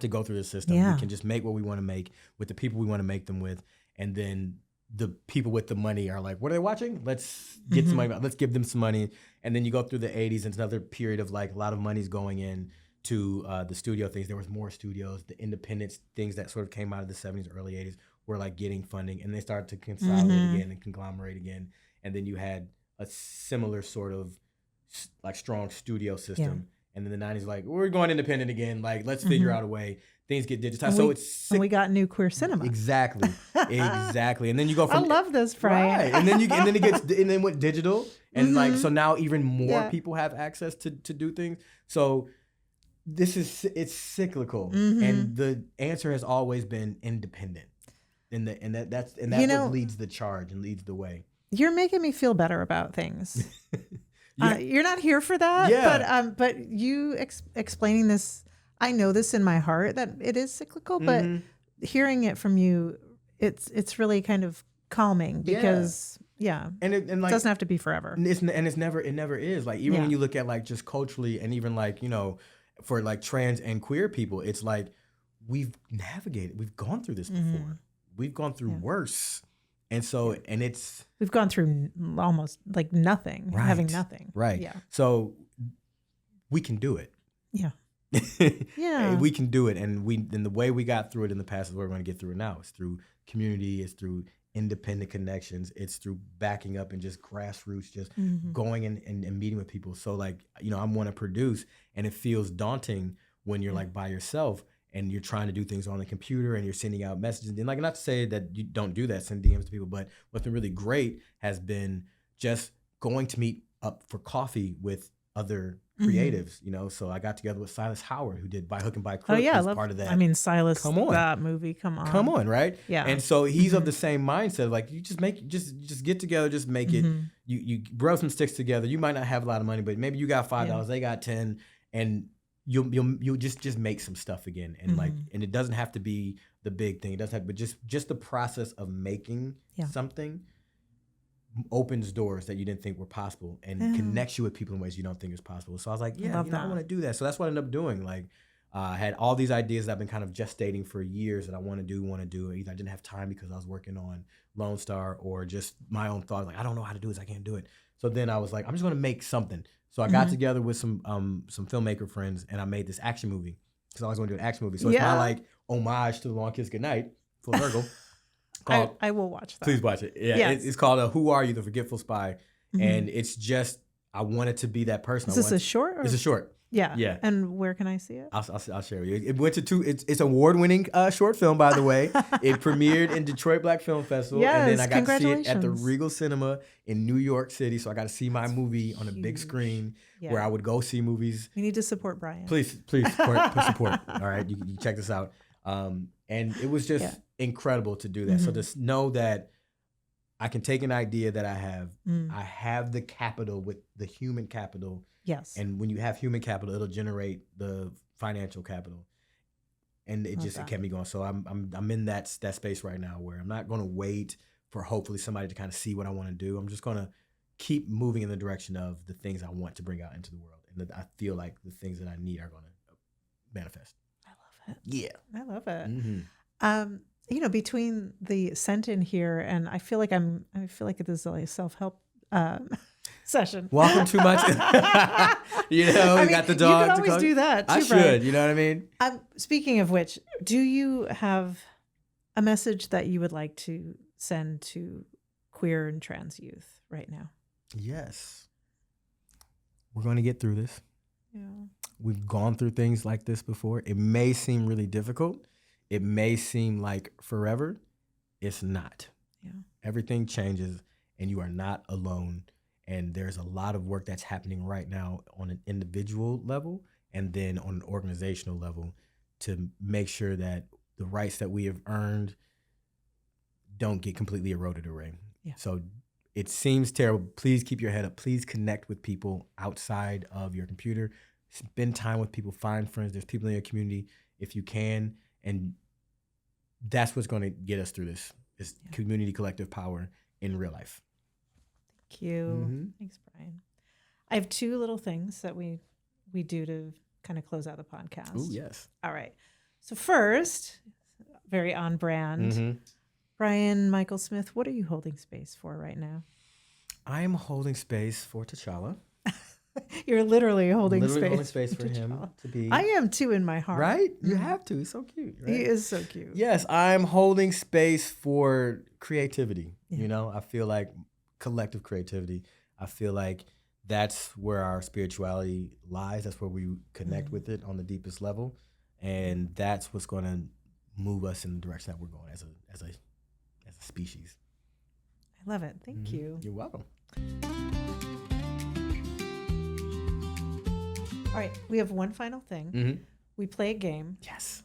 go through the system. Yeah. We can just make what we want to make with the people we want to make them with, and then the people with the money are like, what are they watching? Let's get some money. Let's give them some money. And then you go through the 80s, and it's another period of like a lot of money's going in to the studio things. There was more studios. The independent things that sort of came out of the 70s, early 80s were like getting funding, and they started to consolidate again and conglomerate again. And then you had a similar sort of like strong studio system. Yeah. And then the 90s, like, we're going independent again. Like, let's figure out a way. Things get digitized. So it's sick. And we got new queer cinema. Exactly. Exactly. And then you go from I love this, Brian. Right. And then went digital. And like, so now even more people have access to do things. So it's cyclical. And the answer has always been independent. And that's what leads the charge and leads the way. You're making me feel better about things. You're not here for that, but you explaining this, I know this in my heart that it is cyclical, but hearing it from you, it's really kind of calming because and it doesn't have to be forever. It never is. Like even when you look at like just culturally, and even like for like trans and queer people, it's like we've gone through this before. We've gone through worse. And so, we've gone through almost like nothing, having nothing. Right. Yeah. So we can do it. Yeah. Yeah. We can do it. And the way we got through it in the past is where we're going to get through it now. It's through community. It's through independent connections. It's through backing up and just grassroots, just going and meeting with people. So like, I want to produce, and it feels daunting when you're like by yourself. And you're trying to do things on the computer, and you're sending out messages. And like, not to say that you don't do that, send DMs to people, but what's been really great has been just going to meet up for coffee with other creatives, So I got together with Silas Howard, who did By Hook and by Crook. I love part of that. I mean, Silas, that movie, come on, right? Yeah. And so he's of the same mindset, like you just get together, just make it. You rub some sticks together. You might not have a lot of money, but maybe you got $5, they got 10, and you'll just make some stuff again, and like, and it doesn't have to be the big thing. It doesn't have, but just the process of making something opens doors that you didn't think were possible, and connects you with people in ways you don't think is possible. So I was like, I want to do that. So that's what I ended up doing. Like, I had all these ideas that I've been kind of gestating for years that I want to do. Either I didn't have time because I was working on Lone Star, or just my own thoughts. Like, I don't know how to do this. I can't do it. So then I was like, I'm just going to make something. So I got together with some filmmaker friends, and I made this action movie because I was going to do an action movie. So it's my like homage to The Long Kiss Goodnight, full circle. I will watch that. Please watch it. Yeah, yes. It's called Who Are You, The Forgetful Spy, and it's just I wanted to be that person. Is this a short? It's a short. Yeah. Yeah. And where can I see it? I'll share with you. It went to it's award-winning short film, by the way. It premiered in Detroit Black Film Festival. Yes, and then I got to see it at the Regal Cinema in New York City. So I got to see my movie on a big screen where I would go see movies. We need to support Brian. Please support. All right, you check this out. And it was just incredible to do that. So just know that I can take an idea that I have. I have the capital, with the human capital. Yes. And when you have human capital, it'll generate the financial capital. And it kept me going. So I'm in that space right now where I'm not going to wait for hopefully somebody to kind of see what I want to do. I'm just going to keep moving in the direction of the things I want to bring out into the world. And that I feel like the things that I need are going to manifest. I love it. Yeah. I love it. Between the sent in here, and I feel like this is like a self-help session. Walking too much. You got the dog. You could always do that too, I should, you know what I mean? Speaking of which, do you have a message that you would like to send to queer and trans youth right now? Yes. We're going to get through this. Yeah. We've gone through things like this before. It may seem really difficult. It may seem like forever. It's not. Yeah. Everything changes and you are not alone. And there's a lot of work that's happening right now on an individual level and then on an organizational level to make sure that the rights that we have earned don't get completely eroded away. Yeah. So it seems terrible. Please keep your head up. Please connect with people outside of your computer. Spend time with people. Find friends. There's people in your community if you can. And that's what's going to get us through this. Is community collective power in real life. Thank you. Mm-hmm. Thanks, Brian. I have two little things that we do to kind of close out the podcast. Oh, yes. All right. So first, very on brand. Mm-hmm. Brian Michael Smith, what are you holding space for right now? I am holding space for T'Challa. You're literally holding space for him to be. I am too in my heart. Right? You have to. He's so cute. Right? He is so cute. Yes, I'm holding space for creativity. Yeah. I feel like collective creativity. I feel like that's where our spirituality lies. That's where we connect with it on the deepest level. And that's what's going to move us in the direction that we're going as a species. I love it. Thank you. You're welcome. All right, we have one final thing. Mm-hmm. We play a game. Yes.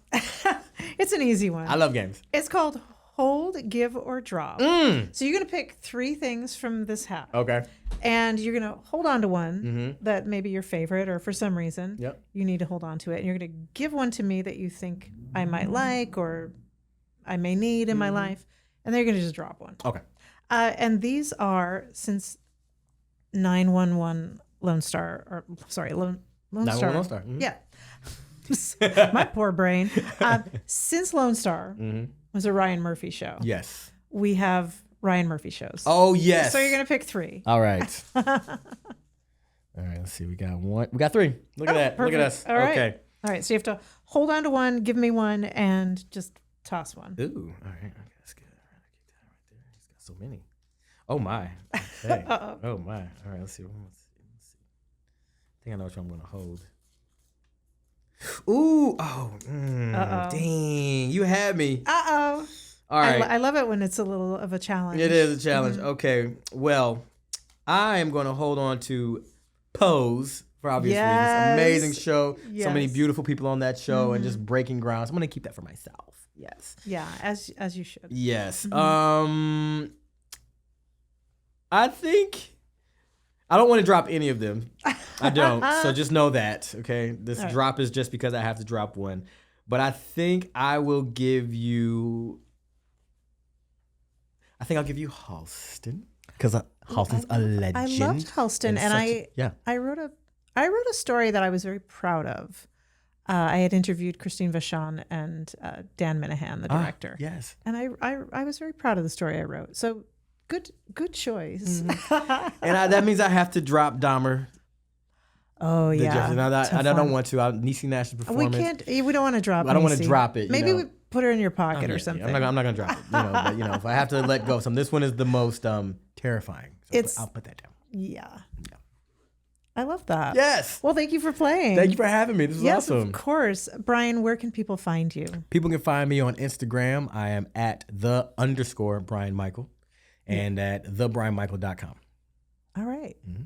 It's an easy one. I love games. It's called Hold, Give, or Drop. So you're going to pick 3 things from this hat. Okay. And you're going to hold on to one that may be your favorite, or for some reason you need to hold on to it. And you're going to give one to me that you think I might like or I may need in my life. And then you're going to just drop one. Okay. And these are, since 911 Lone Star, Lone Star. 911 Lone Star. Mm-hmm. Yeah. My poor brain. Since Lone Star was a Ryan Murphy show. Yes. We have Ryan Murphy shows. Oh, yes. So you're going to pick 3. All right. All right, let's see. We got 1. We got 3. Look at that. Perfect. Look at us. All right. Okay. All right. So you have to hold on to one, give me one, and just toss one. Ooh. All right. Okay, that's good. All right, I keep that right there. He's got so many. Oh, my. Okay. Oh, my. All right, let's see. I think I know which one I'm going to hold. Ooh. Oh. Dang. You had me. Uh-oh. All right. I love it when it's a little of a challenge. It is a challenge. Okay. Well, I am going to hold on to Pose for obvious reasons. Amazing show. Yes. So many beautiful people on that show and just breaking ground. So I'm going to keep that for myself. Yes. Yeah, as you should. Yes. I think I don't want to drop any of them. I don't. So just know that, okay? This drop is just because I have to drop one. But I think I will give you... I'll give you Halston. Because Halston's a legend. I loved Halston. And I wrote a story that I was very proud of. I had interviewed Christine Vachon and Dan Minahan, the director. Yes. And I was very proud of the story I wrote. So good choice. And that means I have to drop Dahmer. Oh, yeah. I don't want to. Niecy Nash's performance. We don't want to drop it. I don't want to drop it. Maybe we put her in your pocket or something. I'm not going to drop it. But if I have to let go of something, this one is the most terrifying. So I'll put that down. Yeah. I love that. Yes. Well, thank you for playing. Thank you for having me. This is awesome. Yes, of course. Brian, where can people find you? People can find me on Instagram. I am at @the_Brian Michael and at thebrianmichael.com. All right. Mm-hmm.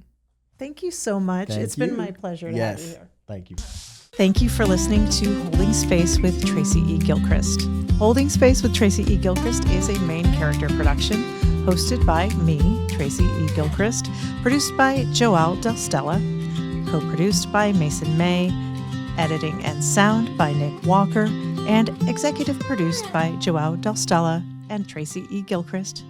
Thank you so much. It's been my pleasure to have you here. Thank you. Thank you for listening to Holding Space with Tracy E. Gilchrist. Holding Space with Tracy E. Gilchrist is a main character production hosted by me, Tracy E. Gilchrist, produced by Joelle Del Stella, co-produced by Mason May, editing and sound by Nick Walker, and executive produced by Joelle Del Stella and Tracy E. Gilchrist.